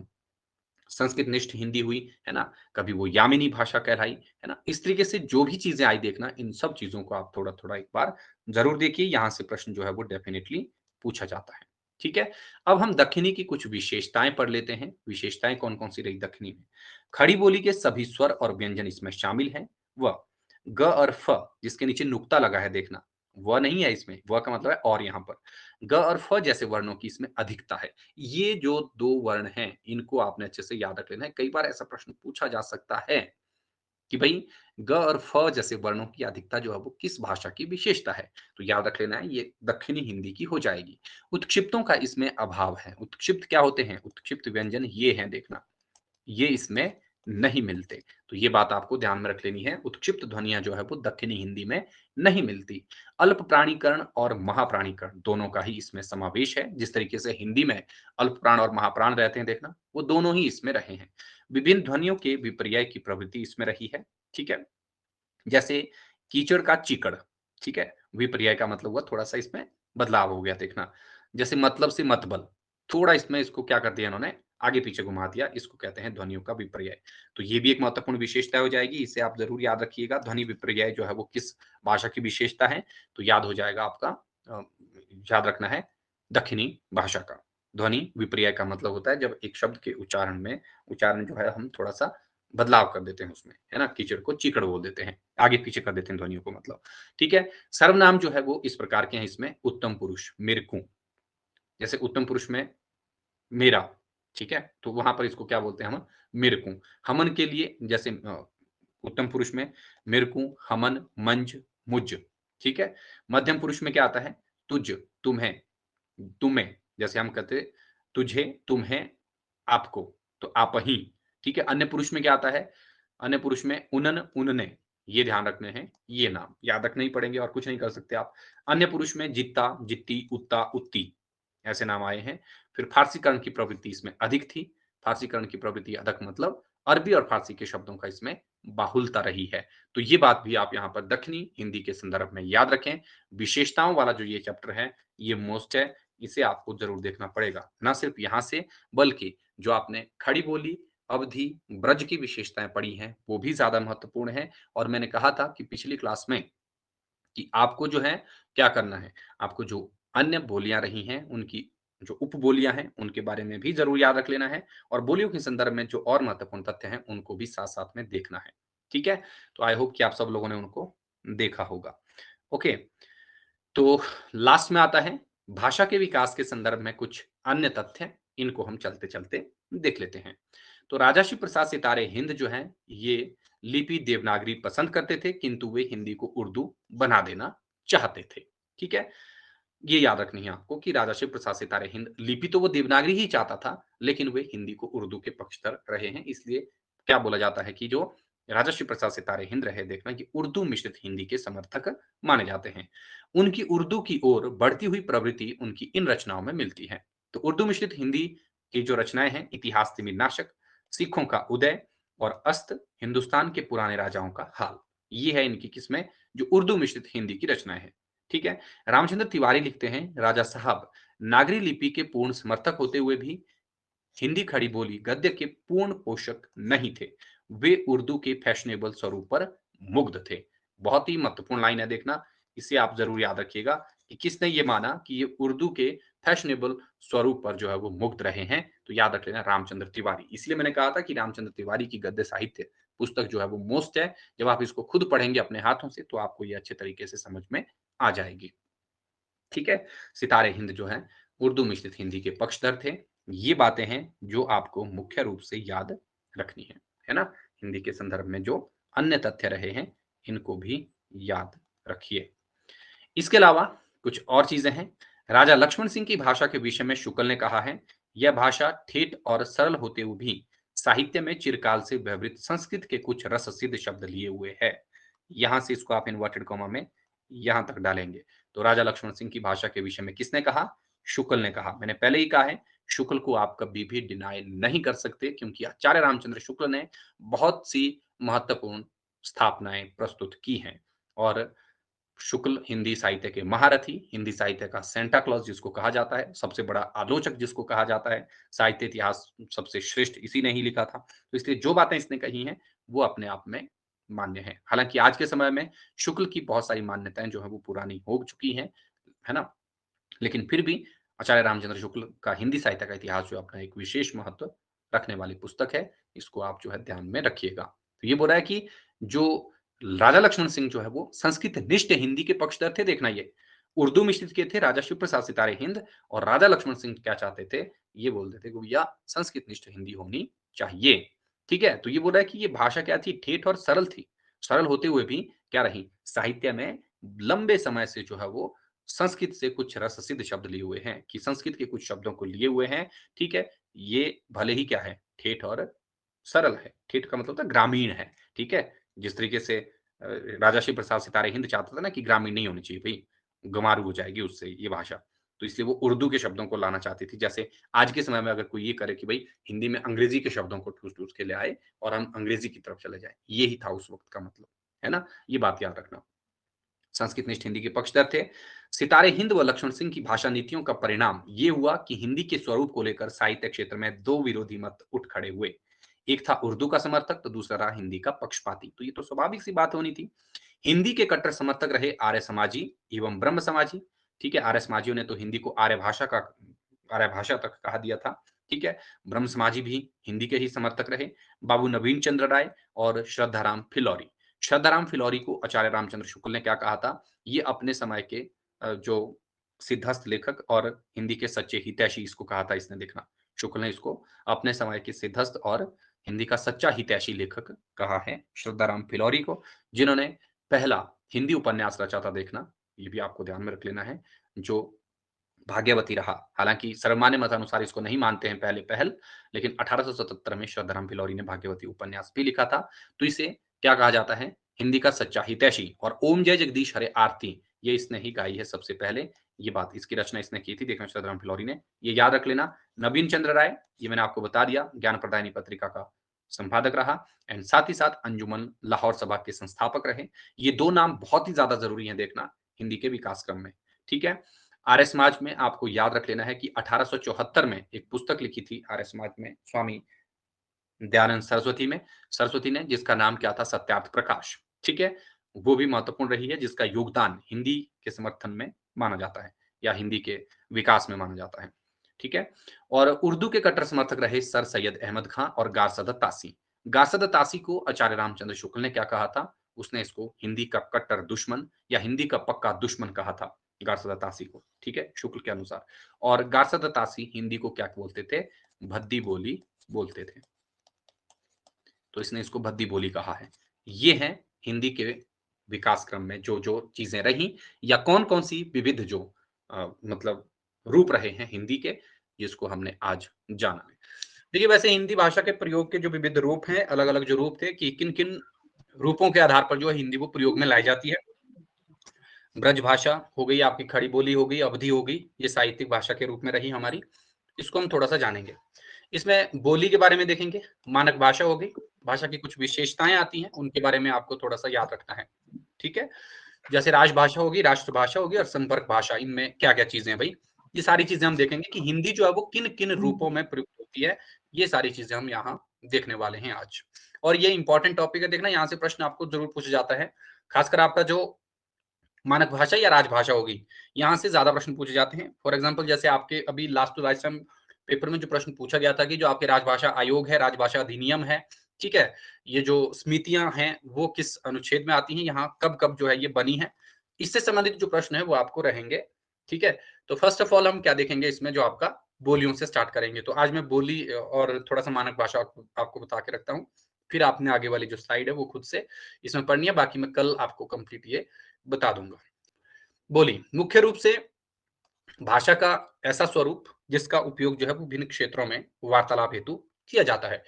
संस्कृतनिष्ठ हिंदी हुई, है ना? कभी वो यामिनी भाषा कहलाई, है ना? इस तरीके से जो भी चीज़ें आई, देखना इन सब चीज़ों को आप थोड़ा-थोड़ा एक बार ज़रूर देखिए, यहाँ से प्रश्न जो है वो डेफ़िनिटली पूछा जाता है। ठीक है? अब हम दक्खनी की कुछ विशेषताएँ पढ़ लेते हैं। विशेषताएँ कौन-कौन सी रही दक्खनी में? खड़ी बोली के सभी स्वर और व्यंजन इसमें शामिल हैं। व, ग और फ जिसके नीचे नुक्ता लगा है, देखना, व नहीं है इसमें, व का मतलब है और यहाँ पर। ग और फ जैसे वर्णों की इसमें अधिकता है। ये जो 2 वर्ण हैं, इनको आपने अच्छे से याद रख लेना है। कई बार ऐसा प्रश्न पूछा जा सकता है कि भई ग और फ जैसे वर्णों की अधिकता जो है वो किस भाषा की विशेषता है? तो याद रख लेना है, ये दक्षिणी हिंदी की हो जाएगी। उत्क्षिप्तों का इसमें अभाव है। उत्क्षिप्त क्या होते हैं? उत्क्षिप्त व्यंजन ये हैं, देखना। ये इसमें नहीं मिलते। तो ये बात आपको ध्यान में रख लेनी है। उत्क्षिप्त ध्वनियाँ जो है वो दक्षिणी हिंदी में नहीं मिलती। अल्प प्राणीकरण और महाप्राणीकरण दोनों का ही इसमें समावेश है। जिस तरीके से हिंदी में अल्प प्राण और महाप्राण रहते हैं, देखना, वो दोनों ही इसमें रहे हैं। विभिन्न ध्वनियों के विपर्यय की प्रवृत्ति इसमें रही है। ठीक है? जैसे कीचड़ का चीकड़, ठीक है? विपर्यय का मतलब हुआ थोड़ा-सा इसमें बदलाव हो गया देखना। जैसे मतलब से मतबल, थोड़ा इसमें इसको क्या कर दिया इन्होंने आगे-पीछे घुमा दिया, इसको कहते हैं ध्वनियों का विपर्यय। तो ये भी एक महत्वपूर्ण विशेषता हो जाएगी, इसे आप ज़रूर याद रखिएगा। ध्वनि विपर्यय जो है वो किस भाषा की विशेषता है, तो याद हो जाएगा आपका अ, याद रखना है दक्षिणी भाषा का। ध्वनि विपर्यय का मतलब होता है जब एक शब्द के उच्चारण जो है हम थोड़ा-सा बदलाव कर देते हैं उसमें, है ना? कीचड़ को चीकड़ बोल देते हैं, आगे-पीछे कर देते हैं ध्वनियों को मतलब। ठीक है? सर्वनाम जो है वो इस प्रकार के हैं इसमें उत्तम पुरुष, मेरे को। जैसे उत्तम पुरुष में मेरा, ठीक है? तो वहाँ पर इसको क्या बोलते हैं हम? मेरे को। हमन के लिए जैसे उत्तम पुरुष में मेरे को, हमन, मंज, मुझ, ठीक है? मध्यम पुरुष में क्या आता है? तुझ, तुम्हें, तुम्हें। जैसे हम कहते हैं तुझे, तुम्हें, आपको, तो आपही, ठीक है? अन्य पुरुष में क्या आता है? अन्य पुरुष में उनन, उनने, ये ध्यान रखने हैं, ये नाम याद रखने ही पड़ेंगे और कुछ नहीं कर सकते आप। अन्य पुरुष में जित्ता, जित्ती, उत्ता, उत्ती, ऐसे नाम आए हैं। फिर फारसीकरण की प्रवृत्ति इसमें अधिक थी। फारसीकरण की प्रवृत्ति अधिक मतलब अरबी और फारसी के शब्दों का इसमें बाहुलता रही है। तो ये बात भी आप यहाँ पर दक्षिणी हिंदी के संदर्भ में याद रखें। विशेषताओं वाला जो ये चैप्टर है, ये मोस्ट है, इसे आपको ज़रूर देखना पड़ेगा। ना सिर्फ यहाँ से, बल्कि जो आपने खड़ी बोली, अवधि, ब्रज की विशेषताएँ पढ़ी हैं, वो भी ज़्यादा महत्वपूर्ण है। और मैंने कहा था कि पिछली क्लास में कि आपको जो है क्या करना है, आपको जो अन्य बोलियाँ रही हैं, उनकी जो उपबोलियाँ हैं, उनके बारे में भी ज़रूर याद रख लेना है और बोलियों के संदर्भ में जो और महत्वपूर्ण तथ्य हैं, उनको भी साथ-साथ में देखना है। ठीक है? तो आई होप कि आप सब लोगों ने उनको देखा होगा। ओके, तो लास्ट में आता है भाषा के विकास के संदर्भ में कुछ अन्य तथ्य, इनको हम चलते-चलते देख लेते हैं। तो राजा शिव प्रसाद सितारे हिंद जो हैं, ये लिपि देवनागरी पसंद करते थे, किंतु वे हिंदी को उर्दू बना देना चाहते थे। ठीक है? ये याद रखनी है आपको कि राजा शिव प्रसाद सितारे हिंद लिपि तो वो देवनागरी ही चाहता था, लेकिन वे हिंदी को उर्दू के पक्षधर रहे हैं। इसलिए क्या बोला जाता है कि जो राजा शिव प्रसाद सितारे हिंद रहे, देखना कि उर्दू मिश्रित हिंदी के समर्थक माने जाते हैं। उनकी उर्दू की ओर बढ़ती हुई प्रवृत्ति उनकी इन रचनाओं में मिलती है। तो उर्दू मिश्रित हिंदी की जो रचनाएं हैं, इतिहास तिमिरनाशक, सिखों का उदय और अस्त, हिंदुस्तान के पुराने राजाओं का हाल, ये है इनकी किस्में जो उर्दू मिश्रित हिंदी की रचनाएं हैं। ठीक है? रामचंद्र तिवारी लिखते हैं, राजा साहब नागरी लिपि के पूर्ण समर्थक होते हुए भी हिंदी खड़ी बोली गद्य के पूर्ण पोषक नहीं थे। वे उर्दू के फैशनेबल स्वरूप पर मुग्ध थे। बहुत ही महत्वपूर्ण लाइन है देखना, इसे आप ज़रूर याद रखिएगा कि किसने ये माना कि ये उर्दू के फैशनेबल स्वरूप पर जो है वो मुग्ध रहे हैं, तो याद रख लेना रामचंद्र तिवारी। इसलिए मैंने कहा था कि रामचंद्र तिवारी की गद्य साहित्य पुस्तक जो है वो मोस्ट है। जब आप इसको खुद पढ़ेंगे अपने हाथों से, तो आपको ये अच्छे तरीके से समझ में आ जाएगी। ठीक है? सितारे हिंद जो हैं, उर्दू मिश्रित हिंदी के पक्षधर थे। ये बातें हैं जो आपको मुख्य रूप से याद रखनी है ना? हिंदी के संदर्भ में जो अन्य तथ्य रहे हैं, इनको भी याद रखिए। इसके अलावा कुछ और चीज़ें हैं। राजा लक्ष्मण सिंह की भाषा के विषय में शुक्ल ने कहा है, यह भाषा ठेठ और सरल होते हुए भी साहित्य में चिरकाल से व्यवहृत संस्कृत के कुछ रस सिद्ध शब्द लिए हुए है। यहाँ से इसको आप इन्वर्टेड कॉमा में यहाँ तक डालेंगे। तो राजा लक्ष्मण सिंह की भाषा के विषय में किसने कहा? शुक्ल ने कहा। मैंने पहले ही कहा है, शुक्ल को आप कभी भी डिनाय नहीं कर सकते क्योंकि आचार्य रामचंद्र शुक्ल ने बहुत सी महत्वपूर्ण स्थापनाएँ प्रस्तुत की हैं और शुक्ल हिंदी साहित्य के महारथी, हिंदी साहित्य का सेंटा क्लॉज जिसको कहा जाता है, सबसे बड़ा आलोचक जिसको कहा जाता है, साहित्य इतिहास सबसे श्रेष्ठ इसी ने ही लिखा था। तो इसलिए जो बातें इसने कही हैं, वो अपने आप में मान्य है। हालाँकि आज के समय में शुक्ल की बहुत सारी मान्यताएँ जो हैं वो पुरानी हो चुकी हैं, है ना? लेकिन फिर भी आचार्य रामचंद्र शुक्ल का हिंदी साहित्य का इतिहास जो अपना एक विशेष महत्व रखने वाली पुस्तक है, इसको आप जो है ध्यान में रखिएगा। तो ये बोल रहा है कि जो राजा लक्ष्मण सिंह जो है वो संस्कृत निष्ठ हिंदी के पक्षधर थे, देखना ये। उर्दू मिश्रित के थे राजा शिव प्रसाद सितारे हिंद और राजा लक्ष्मण सिंह क्या चाहते थे, ये बोलते थे कि भैया संस्कृत निष्ठ हिंदी होनी चाहिए। ठीक है? तो ये बोल रहा है कि ये भाषा क्या थी? ठेठ और सरल थी। सरल होते हुए भी क्या रही? साहित्य में लंबे समय से जो है वो संस्कृत से कुछ रस सिद्ध शब्द लिए हुए हैं कि संस्कृत के कुछ शब्दों को लिए हुए हैं, ठीक है? ये भले ही क्या है, ठेठ और सरल है। ठेठ का मतलब होता है ग्रामीण है, ठीक है? जिस तरीके से राजा शिव प्रसाद सितारे हिंद चाहता था ना कि ग्रामीण नहीं होनी चाहिए भई, गँवारू हो जाएगी उससे ये भाषा। तो इसलिए वो उर्दू के शब्दों को लाना चाहती थी। जैसे आज के समय में अगर कोई ये करे कि भई हिंदी में अंग्रेज़ी के शब्दों को ठूस-ठूस के ले आए और हम अंग्रेज़ी की तरफ चले जाएँ, ये ही था उस वक़्त का मतलब, है ना? ये बात याद रखना। संस्कृतनिष्ठ हिंदी के पक्षधर थे। सितारे हिंद व लक्ष्मण सिंह की भाषा नीतियों का परिणाम ये हुआ कि हिंदी के स्वरूप को लेकर साहित्य क्षेत्र में दो विरोधी मत उठ खड़े हुए। एक था उर्दू का समर्थक तो दूसरा रहा हिंदी का पक्षपाती। तो ये तो स्वाभाविक सी बात होनी थी। हिंदी के कट्टर समर्थक रहे आर्य समाजी एवं ब्रह्म समाजी। ठीक है, आर्य समाजियों ने तो हिंदी को आर्य भाषा तक कहा दिया था। ठीक है, ब्रह्म समाजी भी हिंदी के ही समर्थक रहे। बाबू नवीन चंद्र राय और श्रद्धाराम फिलौरी। श्रद्धाराम फिलौरी को आचार्य रामचंद्र शुक्ल ने क्या कहा था, ये अपने समय के जो सिद्धहस्त लेखक और हिंदी के सच्चे हितैषी इसको कहा था इसने। देखना, शुक्ल ने इसको अपने समय के सिद्धहस्त और हिंदी का सच्चा हितैषी लेखक कहा है श्रद्धाराम फिलौरी को, जिन्होंने पहला हिंदी उपन्यास रचा था। देखना, ये भी आपको ध्यान में रख लेना है, जो भाग्यवती रहा। हालांकि सर्वमान्य मतानुसार इसको नहीं मानते हैं पहले पहल, लेकिन 1877 में श्रद्धाराम फिलौरी ने भाग्यवती उपन्यास भी लिखा था। तो इसे क्या कहा जाता है, हिंदी का सच्चा हितैषी। और ओम जय जगदीश हरे आरती ये इसने ही गाई है सबसे पहले। ये बात, इसकी रचना इसने की थी। देखना, श्रद्धाराम फिलौरी ने, ये याद रख लेना। नवीन चंद्र राय, ये मैंने आपको बता दिया, ज्ञान प्रदायिनी पत्रिका का संपादक रहा। एंड साथ ही साथ अंजुमन लाहौर सभा के संस्थापक रहे। ये दो नाम बहुत ही ज्यादा जरूरी है देखना हिंदी के विकास क्रम में। ठीक है, आर्य समाज में आपको याद रख लेना है कि 1874 में एक पुस्तक लिखी थी आर्य समाज में स्वामी दयानंद सरस्वती ने, जिसका नाम क्या था, सत्यार्थ प्रकाश। ठीक है, वो भी महत्वपूर्ण रही है, जिसका योगदान हिंदी के समर्थन में माना जाता है या हिंदी के विकास में माना जाता है। ठीक है, और उर्दू के कट्टर समर्थक रहे सर सैयद अहमद खां और गारसद तासी। गारसद तासी को आचार्य रामचंद्र शुक्ल ने क्या कहा था, उसने इसको हिंदी का कट्टर दुश्मन या हिंदी का पक्का दुश्मन कहा था गारसद तासी को। ठीक है, शुक्ल के अनुसार। और गारसद तासी हिंदी को क्या बोलते थे, भद्दी बोली बोलते थे। तो इसने इसको भद्दी बोली कहा है। ये है हिंदी के विकास क्रम में जो जो चीजें रही, या कौन कौन सी विविध जो मतलब रूप रहे हैं हिंदी के, जिसको हमने आज जाना है। देखिए, वैसे हिंदी भाषा के प्रयोग के जो विविध रूप हैं, अलग अलग जो रूप थे कि किन किन रूपों के आधार पर जो है हिंदी वो प्रयोग में लाई जाती है। ब्रज भाषा हो गई, आपकी खड़ी बोली हो गई, अवधी हो गई, ये साहित्यिक भाषा के रूप में रही हमारी। इसको हम थोड़ा सा जानेंगे। इसमें बोली के बारे में देखेंगे, मानक भाषा हो गई, भाषा की कुछ विशेषताएं आती हैं, उनके बारे में आपको थोड़ा सा याद रखना है। ठीक है, जैसे राजभाषा होगी, राष्ट्रभाषा होगी और संपर्क भाषा, इनमें क्या क्या चीजें हैं भाई, ये सारी चीजें हम देखेंगे कि हिंदी जो है वो किन किन रूपों में प्रयुक्त होती है। ये सारी चीजें हम यहाँ देखने वाले हैं आज। और ये इंपॉर्टेंट टॉपिक है, देखना यहाँ से प्रश्न आपको जरूर पूछा जाता है। खासकर आपका जो मानक भाषा या राजभाषा होगी, यहाँ से ज्यादा प्रश्न पूछे जाते हैं। फॉर एग्जाम्पल, जैसे आपके अभी last to last time paper में जो प्रश्न पूछा गया था कि जो आपके राजभाषा आयोग है, राजभाषा अधिनियम है, ठीक है, ये जो समितियां हैं वो किस अनुच्छेद में आती हैं, यहाँ कब कब जो है ये बनी है, इससे संबंधित जो प्रश्न है वो आपको रहेंगे। ठीक है, तो फर्स्ट ऑफ ऑल हम क्या देखेंगे इसमें, जो आपका बोलियों से स्टार्ट करेंगे। तो आज मैं बोली और थोड़ा सा मानक भाषा आपको बता के रखता हूँ, फिर आपने आगे वाली जो स्लाइड है वो खुद से इसमें पढ़नी है, बाकी मैं कल आपको कंप्लीट ये बता दूंगा। बोली मुख्य रूप से भाषा का ऐसा स्वरूप जिसका उपयोग जो है वो विभिन्न क्षेत्रों में वार्तालाप हेतु किया जाता है।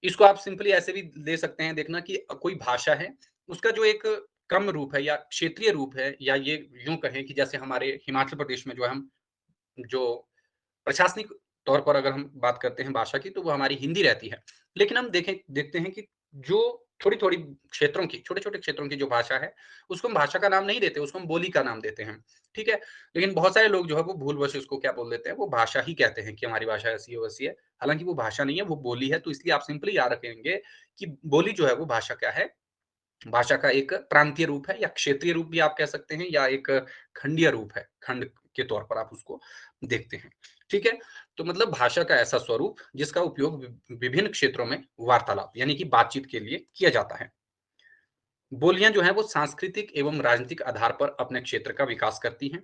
इसको आप सिंपली ऐसे भी ले सकते हैं, देखना कि कोई भाषा है, उसका जो एक क्रम रूप है या क्षेत्रीय रूप है, या ये यूं कहें कि जैसे हमारे हिमाचल प्रदेश में जो है हम जो प्रशासनिक तौर पर अगर हम बात करते हैं भाषा की, तो वो हमारी हिंदी रहती है। लेकिन हम देखते हैं कि जो थोड़ी-थोड़ी क्षेत्रों की, छोटे-छोटे क्षेत्रों की जो भाषा है, उसको हम भाषा का नाम नहीं देते, उसको हम बोली का नाम देते हैं। ठीक है? लेकिन बहुत सारे लोग जो है वो भूलवश उसको क्या बोल देते हैं, वो भाषा ही कहते हैं कि हमारी भाषा ऐसी है, वैसी है। हालाँकि वो भाषा नहीं है, वो बोली है। तो इसलिए आप सिंपली याद रखेंगे कि बोली जो है वो भाषा क्या है, भाषा का एक प्रांतीय रूप है, या क्षेत्रीय रूप भी आप कह सकते हैं, या एक खंडीय रूप है, खंड के तौर पर आप उसको देखते हैं। ठीक है, तो मतलब भाषा का ऐसा स्वरूप जिसका उपयोग विभिन्न क्षेत्रों में वार्तालाप यानी कि बातचीत के लिए किया जाता है। बोलियां जो हैं वो सांस्कृतिक एवं राजनीतिक आधार पर अपने क्षेत्र का विकास करती हैं।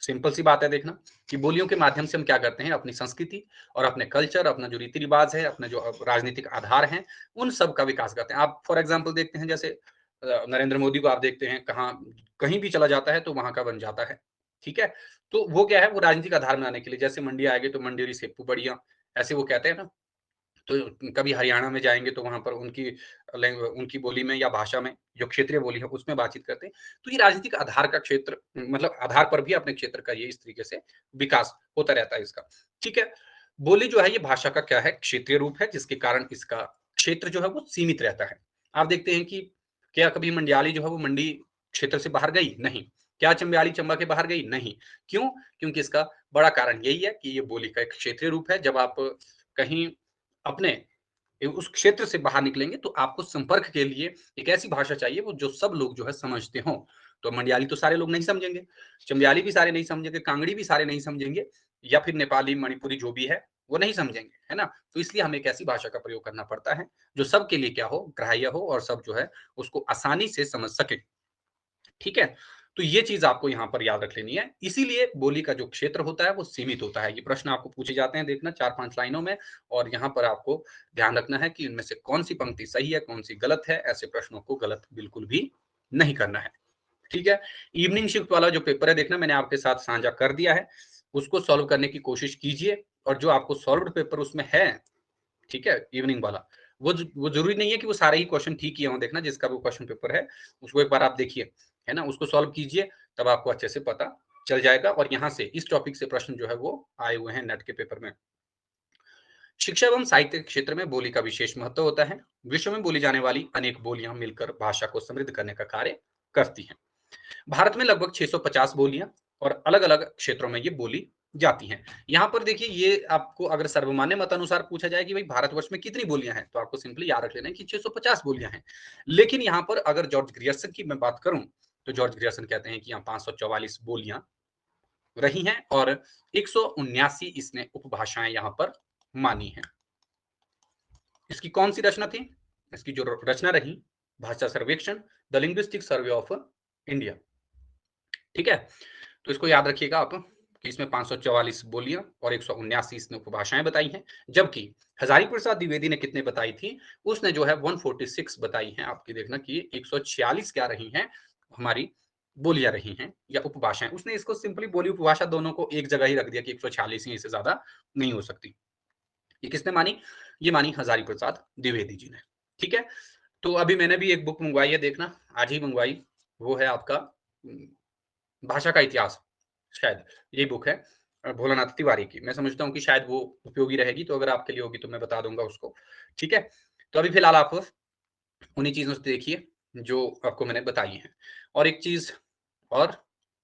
सिंपल सी बात है, देखना कि बोलियों के माध्यम से हम क्या करते हैं, अपनी संस्कृति और अपने कल्चर, अपना जो रीति रिवाज है, अपने जो राजनीतिक आधार हैं, उन सब का विकास करते हैं। आप फॉर एग्जाम्पल देखते हैं, जैसे नरेंद्र मोदी को आप देखते हैं, कहाँ कहीं भी चला जाता है तो वहां का बन जाता है। ठीक है, तो वो क्या है, वो राजनीतिक आधार में आने के लिए, जैसे मंडी आएंगे तो मंडेरी सेप्पू बढ़िया, ऐसे वो कहते हैं ना। तो कभी हरियाणा में जाएँगे तो वहाँ पर उनकी बोली में या भाषा में, जो क्षेत्रीय बोली है उसमें बातचीत करते हैं। तो ये राजनीतिक आधार का क्षेत्र, मतलब आधार पर भी अपने क्षेत्र का ये इस तरीके से विकास होता रहता है इसका। ठीक है? बोली जो है ये भाषा का क्या है, क्षेत्रीय रूप है, जिसके कारण इसका क्षेत्र जो है वो सीमित रहता है। आप देखते हैं कि क्या कभी मंड्याली जो है वो मंडी क्षेत्र से बाहर गई? नहीं। क्या चंबयाली चंबा के बाहर गई? नहीं। क्यों? क्योंकि इसका बड़ा कारण यही है कि ये बोली का एक क्षेत्रीय रूप है। जब आप कहीं अपने उस क्षेत्र से बाहर निकलेंगे तो आपको संपर्क के लिए एक ऐसी भाषा चाहिए वो जो सब लोग जो है समझते हों। तो मंडियाली तो सारे लोग नहीं समझेंगे, चंबियाली भी सारे नहीं समझेंगे, कांगड़ी भी सारे नहीं समझेंगे या फिर नेपाली, मणिपुरी जो भी है, वो नहीं समझेंगे, है ना? तो इसलिए हमें एक ऐसी भाषा का प्रयोग करना पड़ता है जो सबके लिए क्या हो, ग्राह्य हो और सब जो है उसको आसानी से समझ सकें। ठीक है? तो ये चीज़ आपको यहाँ पर याद रख लेनी है। इसीलिए बोली का जो क्षेत्र होता है वो सीमित होता है। ये प्रश्न आपको पूछे जाते हैं देखना 4-5 लाइनों में और यहाँ पर आपको ध्यान रखना है कि इनमें से कौन-सी पंक्ति सही है, कौन-सी गलत है। ऐसे प्रश्नों को गलत बिल्कुल भी नहीं करना है। ठीक है? इवनिंग शिफ्ट वाला जो पेपर है देखना मैंने आपके साथ साझा कर दिया है। उसको सॉल्व करने की कोशिश कीजिए और जो आपको सॉल्व्ड पेपर उसमें है, ठीक है? इवनिंग वाला, वो ज़रूरी नहीं है कि वो सारे ही क्वेश्चन ठीक ही हों। देखना जिसका भी क्वेश्चन पेपर है, उसको एक बार आप देखिए, है ना? उसको सॉल्व कीजिए, तब आपको अच्छे से पता चल जाएगा और यहाँ से इस टॉपिक से प्रश्न जो है वो आए हुए हैं नेट के पेपर में। शिक्षा एवं साहित्य के क्षेत्र में बोली का विशेष महत्व होता है। विश्व में बोली जाने वाली अनेक बोलियां मिलकर भाषा को समृद्ध करने का कार्य करती हैं। भारत में लगभग 650 बोलियां और अलग-अलग क्षेत्रों में ये बोली जाती हैं। यहाँ पर देखिए ये आपको अगर सर्वमान्य मत अनुसार पूछा जाए कि भाई भारतवर्ष में कितनी बोलियां हैं, तो आपको सिंपली याद रख लेना है कि 650 बोलियां हैं। लेकिन यहाँ पर अगर जॉर्ज ग्रियर्सन की मैं बात करूं, तो जॉर्ज ग्रियर्सन कहते हैं कि यहाँ 544 बोलियां रही हैं और 179 इसने उपभाषाएं यहाँ पर मानी हैं। इसकी कौन सी रचना थी? इसकी जो रचना रही, भाषा सर्वेक्षण, the linguistic survey of India. ठीक है? तो इसको याद रखिएगा आप कि इसमें 544 बोलियां और 179 इसने उपभाषाएं बताई हैं, जबकि हजारी प्रसाद द्विवेदी ने कितने बताई थी? उसने जो है 146 बताई हैं। आपकी देखना कि 146 क्या रही हैं हमारी बोलियां रही हैं या उपभाषाएं। उसने इसको सिंपली बोली उपभाषा दोनों को एक जगह ही रख दिया कि 146 ही, इससे ज्यादा नहीं हो सकती। ये किसने मानी? ये मानी हजारी प्रसाद द्विवेदी जी ने। ठीक है? तो अभी मैंने भी एक बुक मंगवाई है देखना, आज ही मंगवाई। वो है आपका भाषा का इतिहास, शायद यही बुक है भोलानाथ तिवारी की। मैं समझता हूँ कि शायद वो उपयोगी रहेगी, तो अगर आपके लिए होगी तो मैं बता दूँगा उसको। ठीक है? तो अभी फ़िलहाल आप उन्हीं चीज़ों से देखिए जो आपको मैंने बताई हैं। और एक चीज़ और,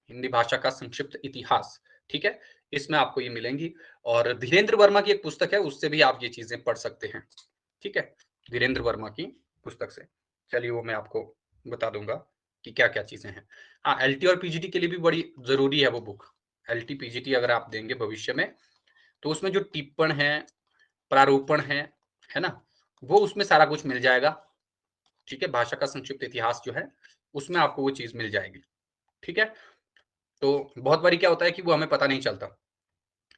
हिंदी भाषा का संक्षिप्त इतिहास, ठीक है? इसमें आपको ये मिलेंगी और धीरेन्द्र वर्मा की एक पुस्तक है, उससे भी आप ये चीज़ें पढ़ सकते हैं। ठीक है? धीरेन्द्र वर्मा की पुस्तक से। चलिए वो मैं आपको बता दूँगा कि क्या-क्या चीज़ें हैं। हाँ, एलटी और पीजीटी के लिए भी बड़ी ज़रूरी है वो बुक। एलटी, पीजीटी अगर आप देंगे भविष्य में, तो उसमें जो टिप्पण है, प्रारूपण है ना? वो उसमें सारा कुछ मिल जाएगा। ठीक है? भाषा का संक्षिप्त इतिहास जो है, उसमें आपको वो चीज़ मिल जाएगी। ठीक है? तो बहुत बारी क्या होता है कि वो हमें पता नहीं चलता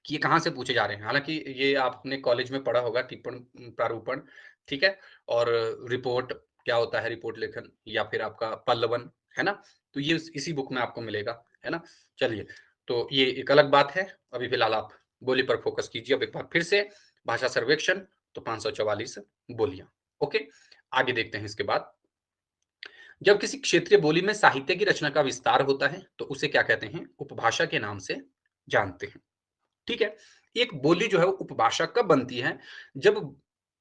कि ये कहाँ से पूछे जा रहे हैं। हालाँकि ये आपने कॉलेज में पढ़ा होगा टिप्पण, प्रारूपण, ठीक है? और रिपोर्ट क्या होता है, रिपोर्ट लेखन या फिर आपका पल्लवन, है ना? तो ये इसी बुक में आपको मिलेगा, है ना? चलिए, तो ये एक अलग बात है। अभी फ़िलहाल आप बोली पर फ़ोकस कीजिए अब एक बार फिर से। भाषा सर्वेक्षण तो 544 बोलियाँ। ओके, आगे देखते हैं इसके बाद। जब किसी क्षेत्रीय बोली में साहित्य की रचना का विस्तार होता है, तो उसे क्या कहते हैं? उपभाषा के नाम से जानते हैं। ठीक है? एक बोली जो है वो उपभाषा कब बनती है? जब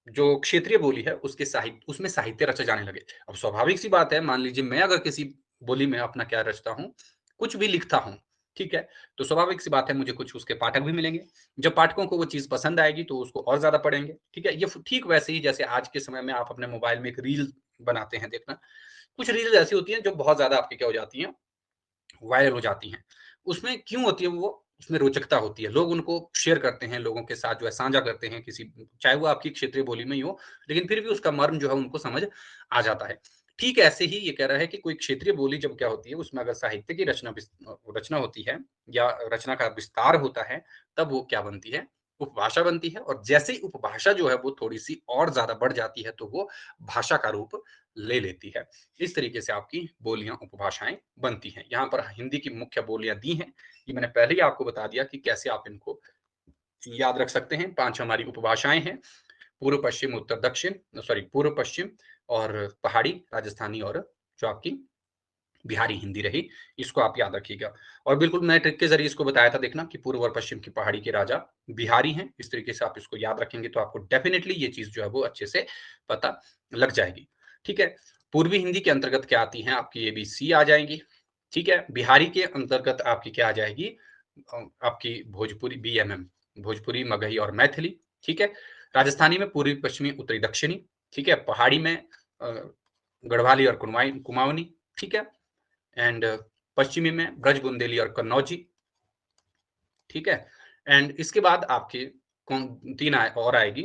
जो क्षेत्रीय बोली है उसके उसमें साहित्य रचा जाने लगे। अब स्वाभाविक सी बात है, मान लीजिए मैं अगर किसी बोली में अपना क्या रचता हूँ, कुछ भी लिखता हूँ, ठीक है? तो स्वाभाविक सी बात है मुझे कुछ उसके पाठक भी मिलेंगे। जब पाठकों को वो चीज़ पसंद आएगी तो उसको और ज़्यादा पढ़ेंगे, ठीक है? ये ठीक वैसे ही जैसे आज के समय में आप अपने मोबाइल में एक रील बनाते हैं देखना, कुछ रील्स ऐसी होती हैं जो बहुत ज़्यादा आपकी क्या हो जाती हैं, वायरल हो जाती हैं। उसमें क्यों होती है वो? उसमें रोचकता होती है। लोग उनको शेयर करते हैं, लोगों के साथ जो है साझा करते हैं किसी, चाहे वो आपकी क्षेत्रीय बोली में ही हो, लेकिन फिर भी उसका मर्म जो है उनको समझ आ जाता है। ठीक ऐसे ही ये कह रहा है कि कोई क्षेत्रीय बोली जब क्या होती है, उसमें अगर साहित्य की रचना होती है या रचना का विस्तार होता है, तब वो क्या बनती है? उपभाषा बनती है और जैसे ही उपभाषा जो है वो थोड़ी-सी और ज़्यादा बढ़ जाती है, तो वो भाषा का रूप ले लेती है। इस तरीके से आपकी बोलियाँ, उपभाषाएँ बनती हैं। यहाँ पर हिंदी की मुख्य बोलियाँ दी हैं। ये मैंने पहले ही आपको बता दिया कि कैसे आप इनको याद रख सकते हैं। 5 हमारी उपभाषाएँ हैं, पूर्व, पश्चिम, उत्तर, दक्षिण, सॉरी पूर्व, पश्चिम और पहाड़ी, राजस्थानी और जो आपकी बिहारी हिंदी रही, इसको आप याद रखिएगा। और बिल्कुल मैं ट्रिक के ज़रिए इसको बताया था देखना कि पूर्व और पश्चिम की पहाड़ी के राजा बिहारी हैं। इस तरीके से आप इसको याद रखेंगे तो आपको डेफ़िनिटली ये चीज़ जो है वो अच्छे से पता लग जाएगी। ठीक है? पूर्वी हिंदी के अंतर्गत क्या आती हैं आपकी, ए बी सी आ जाएंगी। ठीक है, बिहारी के अंतर्गत आपकी क्या आ जाएगी, आपकी भोजपुरी बीएमएम, भोजपुरी, मगही और मैथिली। ठीक है, राजस्थानी में पूर्वी, पश्चिमी, उत्तरी, दक्षिणी। ठीक है, पहाड़ी में गढ़वाली और कुमाऊनी। ठीक है, एंड पश्चिमी में ब्रज बुंदेली और कन्नौजी। ठीक है, एंड इसके बाद आपके कौन तीन और आएगी,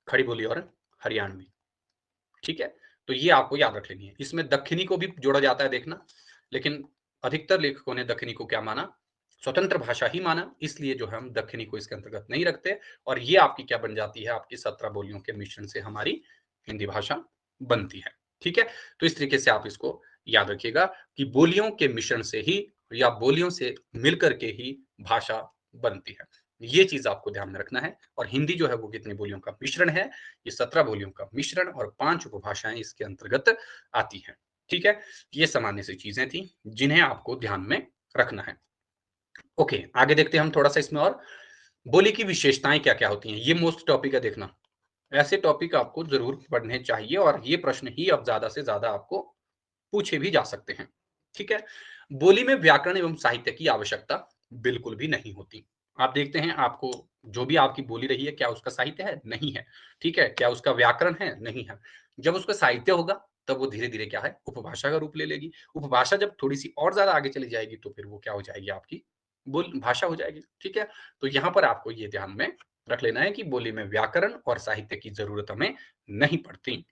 खड़ी बोली और हरियाणवी। ठीक है, तो ये आपको याद रख लेनी है। इसमें दक्षिणी को भी जोड़ा जाता है देखना, लेकिन अधिकतर लेखकों ने दक्षिणी को क्या माना, स्वतंत्र भाषा ही माना, इसलिए जो है हम दक्षिणी को इसके अंतर्गत नहीं रखते। और ये आपकी क्या बन जाती है, आपकी 17 बोलियों के मिश्रण से हमारी हिंदी भाषा बनती है। ठीक है, तो इस तरीके से आप इसको याद रखिएगा कि बोलियों के मिश्रण से ही या बोलियों से मिलकर के ही भाषा बनती है। ये चीज आपको ध्यान में रखना है। और हिंदी जो है वो कितनी बोलियों का मिश्रण है, ये 17 बोलियों का मिश्रण और 5 उपभाषाएं इसके अंतर्गत आती हैं। ठीक है, ये सामान्य सी चीजें थी जिन्हें आपको ध्यान में रखना है। ओके, आगे देखते हैं हम थोड़ा सा इसमें और बोली की विशेषताएं क्या क्या होती हैं। ये मोस्ट टॉपिक है देखना, ऐसे टॉपिक आपको जरूर पढ़ने चाहिए और ये प्रश्न ही अब ज्यादा से ज्यादा आपको पूछे भी जा सकते हैं। ठीक है, बोली में व्याकरण एवं साहित्य की आवश्यकता बिल्कुल भी नहीं होती। आप देखते हैं आपको जो भी आपकी बोली रही है, क्या उसका साहित्य है, नहीं है। ठीक है, क्या उसका व्याकरण है, नहीं है। जब उसका साहित्य होगा तब वो धीरे धीरे क्या है, उपभाषा का रूप ले लेगी। उपभाषा जब थोड़ी सी और ज्यादा आगे चली जाएगी तो फिर वो क्या हो जाएगी, आपकी बोल भाषा हो जाएगी। ठीक है, तो यहां पर आपको ये ध्यान में रख लेना है कि बोली में व्याकरण और साहित्य की जरूरत हमें नहीं पड़ती।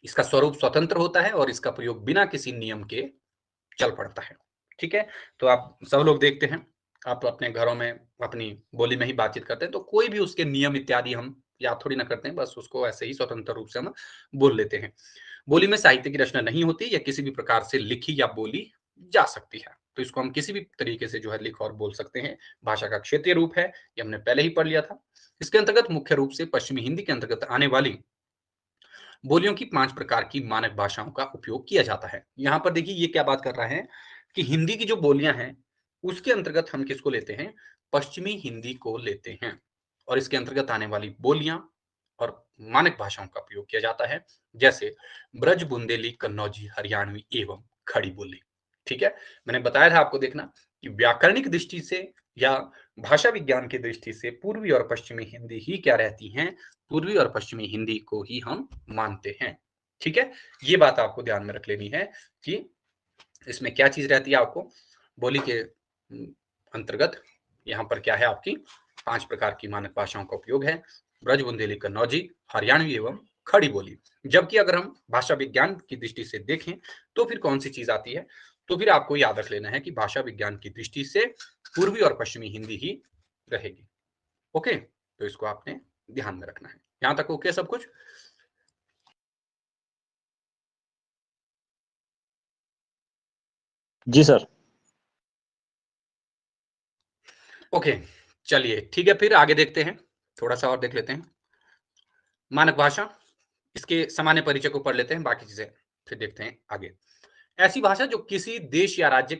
इसका स्वरूप स्वतंत्र होता है और इसका प्रयोग बिना किसी नियम के चल पड़ता है। ठीक है, तो आप सब लोग देखते हैं, आप अपने घरों में अपनी बोली में ही बातचीत करते हैं, तो कोई भी उसके नियम इत्यादि हम याद थोड़ी ना करते हैं, बस उसको ऐसे ही स्वतंत्र रूप से हम बोल लेते हैं। बोली में साहित्य की रचना नहीं होती, या किसी भी प्रकार से लिखी या बोली जा सकती है, तो इसको हम किसी भी तरीके से जो है लिख और बोल सकते हैं। भाषा का क्षेत्रीय रूप है, ये हमने पहले ही पढ़ लिया था। इसके अंतर्गत मुख्य रूप से पश्चिमी हिंदी के अंतर्गत आने वाली बोलियों की 5 प्रकार की मानक भाषाओं का उपयोग किया जाता है। यहाँ पर देखिए ये क्या बात कर रहा है कि हिंदी की जो बोलियां हैं, उसके अंतर्गत हम किसको लेते हैं, पश्चिमी हिंदी को लेते हैं। और इसके अंतर्गत आने वाली बोलियां और मानक भाषाओं का प्रयोग किया जाता है, जैसे ब्रज, बुंदेली, कन्नौजी, हरियाणवी एवं खड़ी बोली। ठीक है, मैंने बताया था आपको देखना कि व्याकरणिक दृष्टि से या भाषा विज्ञान की दृष्टि से पूर्वी और पश्चिमी हिंदी ही क्या रहती हैं, पूर्वी और पश्चिमी हिंदी को ही हम मानते हैं। ठीक है, ये बात आपको ध्यान में रख लेनी है कि इसमें क्या चीज रहती है। आपको बोली के अंतर्गत यहाँ पर क्या है, आपकी 5 प्रकार की मानक भाषाओं का उपयोग है, ब्रज, बुंदेली, कन्नौजी, हरियाणवी एवं खड़ी बोली। जबकि अगर हम भाषा विज्ञान की दृष्टि से देखें तो फिर कौन सी चीज आती है, तो फिर आपको याद रख लेना है कि भाषा विज्ञान की दृष्टि से पूर्वी और पश्चिमी हिंदी ही रहेगी। ओके, तो इसको आपने ध्यान में रखना है। यहां तक ओके सब कुछ। जी सर। ओके, चलिए ठीक है, फिर आगे देखते हैं, थोड़ा सा और देख लेते हैं मानक भाषा। इसके सामान्य परिचय को पढ़ लेते हैं, बाकी चीजें फिर देखते हैं आगे। ऐसी भाषा जो किसी देश या राज्य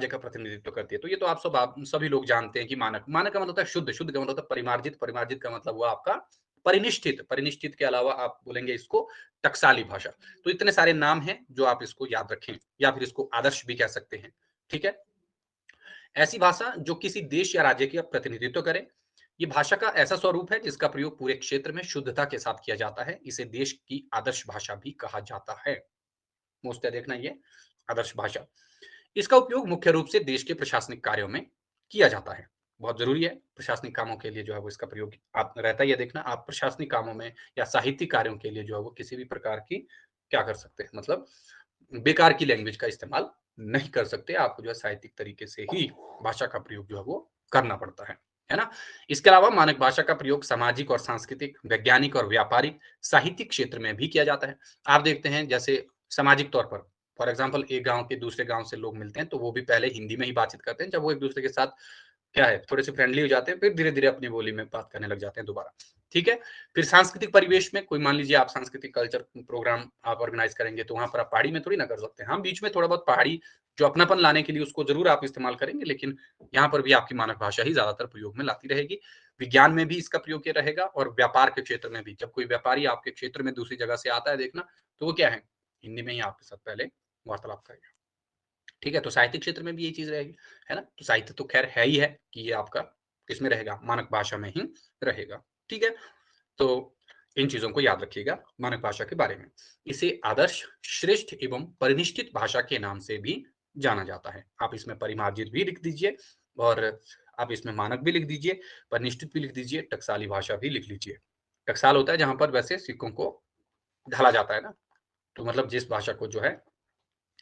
का प्रतिनिधित्व करती है। तो ये तो आप सभी लोग जानते हैं कि मानक मानक का मतलब होता है शुद्ध, शुद्ध का मतलब होता है परिमार्जित, परिमार्जित का मतलब हुआ आपका परिनिष्ठित, परिनिष्ठित के अलावा आप बोलेंगे इसको टकसाली भाषा। तो इतने सारे नाम हैं जो आप इसको याद रखें, या फिर इसको आदर्श भी कह सकते हैं। ठीक है, ऐसी भाषा जो किसी देश या राज्य का प्रतिनिधित्व करे। ये भाषा का ऐसा स्वरूप है जिसका प्रयोग पूरे क्षेत्र में शुद्धता के साथ किया जाता है। इसे देश की आदर्श भाषा भी कहा जाता है। मोस्ट देखना, ये आदर्श भाषा, इसका उपयोग मुख्य रूप से देश के प्रशासनिक कार्यों में किया जाता है। बहुत जरूरी है, प्रशासनिक कामों के लिए जो है वो इसका प्रयोग आप रहता है। ये देखना, आप प्रशासनिक कामों में या साहित्यिक कार्यों के लिए जो है वो किसी भी प्रकार की क्या कर सकते हैं, मतलब बेकार की लैंग्वेज का इस्तेमाल नहीं कर सकते। आपको जो है साहित्यिक तरीके से ही भाषा का प्रयोग जो है वो करना पड़ता है ना। इसके अलावा मानक भाषा का प्रयोग सामाजिक और सांस्कृतिक, वैज्ञानिक और व्यापारिक, साहित्यिक क्षेत्र में भी किया जाता है। आप देखते हैं जैसे सामाजिक तौर पर, फॉर एग्जाम्पल एक गांव के दूसरे गांव से लोग मिलते हैं तो वो भी पहले हिंदी में ही बातचीत करते हैं। जब वो एक दूसरे के साथ क्या है, थोड़े से फ्रेंडली हो जाते हैं, फिर धीरे धीरे अपनी बोली में बात करने लग जाते हैं दोबारा। ठीक है, फिर सांस्कृतिक परिवेश में कोई मान लीजिए आप सांस्कृतिक कल्चर प्रोग्राम आप ऑर्गेनाइज करेंगे, तो वहां पर आप पहाड़ी में थोड़ी ना कर सकते हैं। हम बीच में थोड़ा बहुत पहाड़ी जो अपनापन लाने के लिए उसको जरूर आप इस्तेमाल करेंगे, लेकिन यहाँ पर भी आपकी मानक भाषा ही ज्यादातर प्रयोग में लाती रहेगी। विज्ञान में भी इसका प्रयोग किया रहेगा और व्यापार के क्षेत्र में भी। जब कोई व्यापारी आपके क्षेत्र में दूसरी जगह से आता है देखना, तो वो क्या है, हिंदी में ही आपके साथ पहले वार्तालाप करेगा। ठीक है, तो साहित्यिक क्षेत्र में भी यही चीज़ रहेगी, है ना? तो साहित्य तो ख़ैर है ही है कि ये आपका किसमें रहेगा? मानक भाषा में ही रहेगा। ठीक है? तो इन चीज़ों को याद रखिएगा मानक भाषा के बारे में। इसे आदर्श, श्रेष्ठ एवं परिनिष्ठित भाषा के नाम से भी जाना जाता है। आप इसमें परिमार्जित भी लिख दीजिए और आप इसमें मानक भी लिख दीजिए, परिनिष्ठित भी लिख दीजिए, टकसाली भाषा भी लिख लीजिए। टकसाल होता है जहाँ पर वैसे सिक्कों को ढाला जाता है ना, तो मतलब जिस भाषा को जो है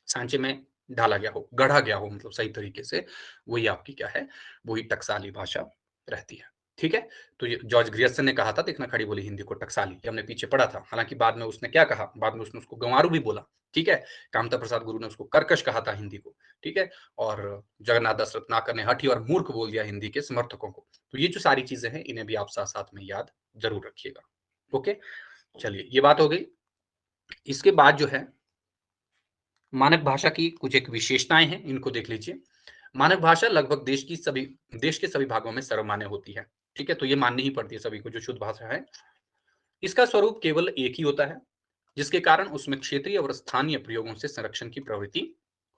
सांचे में ढाला गया हो, गढ़ा गया हो मतलब सही तरीके से, वही आपकी क्या है, वही टकसाली भाषा रहती है। ठीक है? तो ये जॉर्ज ग्रियर्सन ने कहा था देखना खड़ी बोली हिंदी को टकसाली, ये हमने पीछे पढ़ा था। हालाँकि बाद में उसने क्या कहा, बाद में उसने उसको गँवारू भी बोला, ठीक है? कामता प्रसाद गुरु ने उसको कर्कश कहा था हिंदी को, ठीक है? और जगन्नाथ दास रत्नाकर ने हठी और मूर्ख बोल दिया हिंदी के समर्थकों को। तो ये जो सारी चीज़ें हैं, इन्हें भी आप साथ-साथ में याद ज़रूर रखिएगा। ओके? चलिए, ये बात हो गई। इसके बाद जो है मानक भाषा की कुछ एक विशेषताएँ हैं, इनको देख लीजिए। मानक भाषा लगभग देश के सभी भागों में सर्वमान्य होती है, ठीक है? तो ये माननी ही पड़ती है सभी को जो शुद्ध भाषा है। इसका स्वरूप केवल एक ही होता है, जिसके कारण उसमें क्षेत्रीय और स्थानीय प्रयोगों से संरक्षण की प्रवृत्ति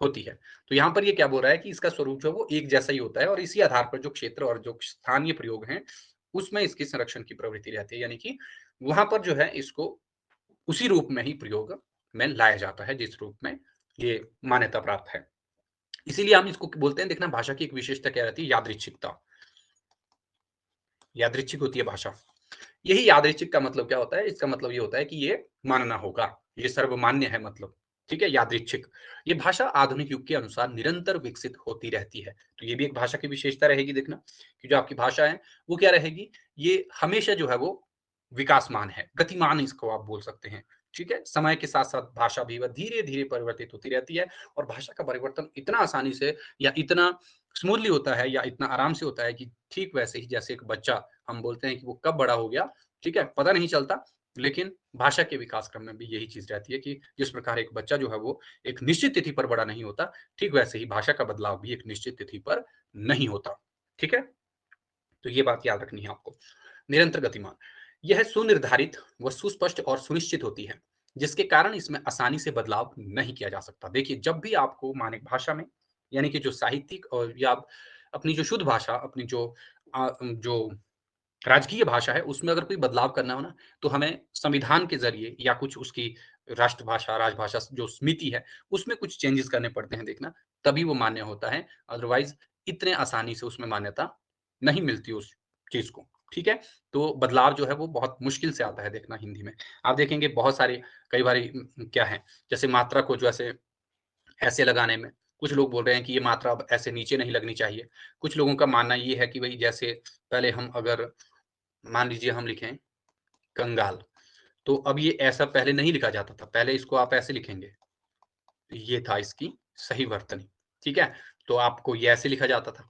होती है। तो यहाँ पर ये क्या बोल रहा है कि इसका स्वरूप जो है वो एक जैसा ही होता है और इसी आधार पर जो क्षेत्र और जो स्थानीय प्रयोग हैं, उसमें इसकी संरक्षण की प्रवृत्ति रहती है। यानी कि वहाँ पर जो है इसको उसी रूप में ही प्रयोग में लाया जाता है, जिस रूप में ये मान्यता प्राप्त है। इसीलिए हम इसको बोलते हैं देखना भाषा की एक विशेषता क्या रहती है यादृच्छिकता। यादृच्छिक होती है भाषा। यही यादृच्छिक का मतलब क्या होता है? इसका मतलब ये होता है कि ये मानना होगा, ये सर्वमान्य है मतलब, ठीक है? यादृच्छिक। ये भाषा आधुनिक युग के अनुसार निरंतर विकसित होती रहती है। तो ये भी एक भाषा की विशेषता रहेगी देखना, कि जो आपकी भाषा है, वो क्या रहेगी? ये हमेशा जो है वो विकासमान है, गतिमान इसको आप बोल सकते हैं, ठीक है? समय के साथ-साथ भाषा भी वह धीरे-धीरे परिवर्तित होती रहती है और भाषा का परिवर्तन इतना आसानी से या इतना स्मूथली होता है या इतना आराम से होता है कि ठीक वैसे ही जैसे एक बच्चा हम बोलते हैं कि वो कब बड़ा हो गया, ठीक है? पता नहीं चलता, लेकिन भाषा के विकास क्रम में भी यही चीज़ रहती है कि जिस प्रकार एक बच्चा जो है वो एक निश्चित तिथि पर बड़ा नहीं होता, ठीक वैसे ही भाषा का बदलाव भी एक निश्चित तिथि पर नहीं होता, ठीक है? तो ये बात याद रखनी है आपको। निरंतर गतिमान, यह सुनिर्धारित व सुस्पष्ट और सुनिश्चित होती है, जिसके कारण इसमें आसानी से बदलाव नहीं किया जा सकता। देखिए, जब भी आपको मानक भाषा में यानी कि जो साहित्यिक और या अपनी जो शुद्ध भाषा, अपनी जो राजकीय भाषा है, उसमें अगर कोई बदलाव करना हो ना, तो हमें संविधान के ज़रिए या कुछ उसकी राष्ट्रभाषा, राजभाषा जो समिति है, उसमें कुछ चेंजेज़ करने पड़ते हैं देखना, तभी वो मान्य होता है। अदरवाइज़ इतने आसानी से उसमें मान्यता नहीं मिलती उस चीज़ को, ठीक है? तो बदलाव जो है वो बहुत मुश्किल से आता है देखना हिंदी में। आप देखेंगे बहुत सारे कई बारी क्या है, जैसे मात्रा को जो ऐसे लगाने में, कुछ लोग बोल रहे हैं कि ये मात्रा अब ऐसे नीचे नहीं लगनी चाहिए। कुछ लोगों का मानना ये है कि भई जैसे पहले हम अगर मान लीजिए हम लिखें कंगाल, तो अब ये ऐसा पहले नहीं लिखा जाता था, पहले इसको आप ऐसे लिखेंगे, ये था इसकी सही वर्तनी, ठीक है? तो आपको ये ऐसे लिखा जाता था,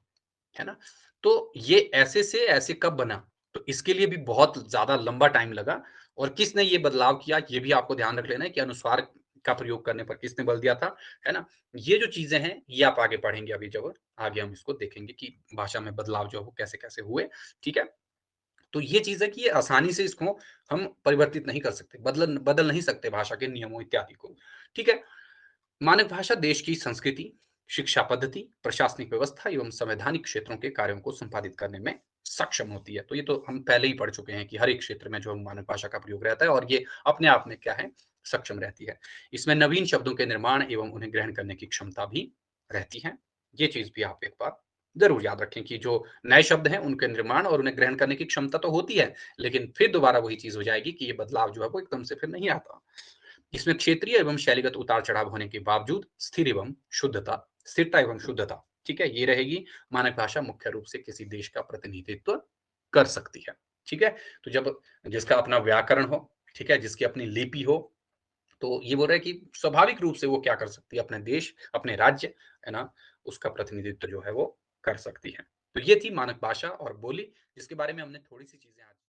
है ना? तो ये ऐसे से ऐसे कब बना? तो इसके लिए भी बहुत ज़्यादा लंबा टाइम लगा और किसने ये बदलाव किया, ये भी आपको ध्यान रख लेना है कि अनुस्वार का प्रयोग करने पर किसने बल दिया था, है ना? ये जो चीज़ें हैं, ये आप आगे पढ़ेंगे अभी जब आगे हम इसको देखेंगे कि भाषा में बदलाव जो है वो कैसे-कैसे हुए, ठीक है? तो ये चीज़ है कि ये आसानी से इसको हम परिवर्तित नहीं कर सकते, बदल नहीं सकते भाषा के नियमों इत्यादि को, ठीक है? मानक भाषा देश की संस्कृति, शिक्षा पद्धति, प्रशासनिक व्यवस्था एवं संवैधानिक क्षेत्रों के कार्यों को संपादित करने में सक्षम होती है। तो ये तो हम पहले ही पढ़ चुके हैं कि हर एक क्षेत्र में जो है मानक भाषा का प्रयोग रहता है और ये अपने आप में क्या है, सक्षम रहती है। इसमें नवीन शब्दों के निर्माण एवं उन्हें ग्रहण करने की क्षमता भी रहती है। ये चीज़ भी आप एक बार ज़रूर याद रखें कि जो नए शब्द हैं, उनके निर्माण और उन्हें ग्रहण करने की क्षमता तो होती है, लेकिन फिर दोबारा वही चीज़ हो जाएगी कि ये बदलाव जो है वो एकदम से फिर नहीं आता। इसमें क्षेत्रीय एवं शैलीगत उतार-चढ़ाव होने के बावजूद स्थिरता एवं शुद्धता, ठीक है? ये रहेगी मानक भाषा मुख्य रूप से किसी देश का प्रतिनिधित्व कर सकती है, ठीक है? तो जब जिसका अपना व्याकरण हो, ठीक है? जिसकी अपनी लिपि हो, तो ये बोल रहा है कि स्वाभाविक रूप से वो क्या कर सकती है, अपने देश, अपने राज्य, है ना? उसका प्रतिनिधित्व जो है वो कर सकती है। तो ये थी मानक भाषा और बोली, जिसके बारे में हमने थोड़ी-सी चीज़ें आज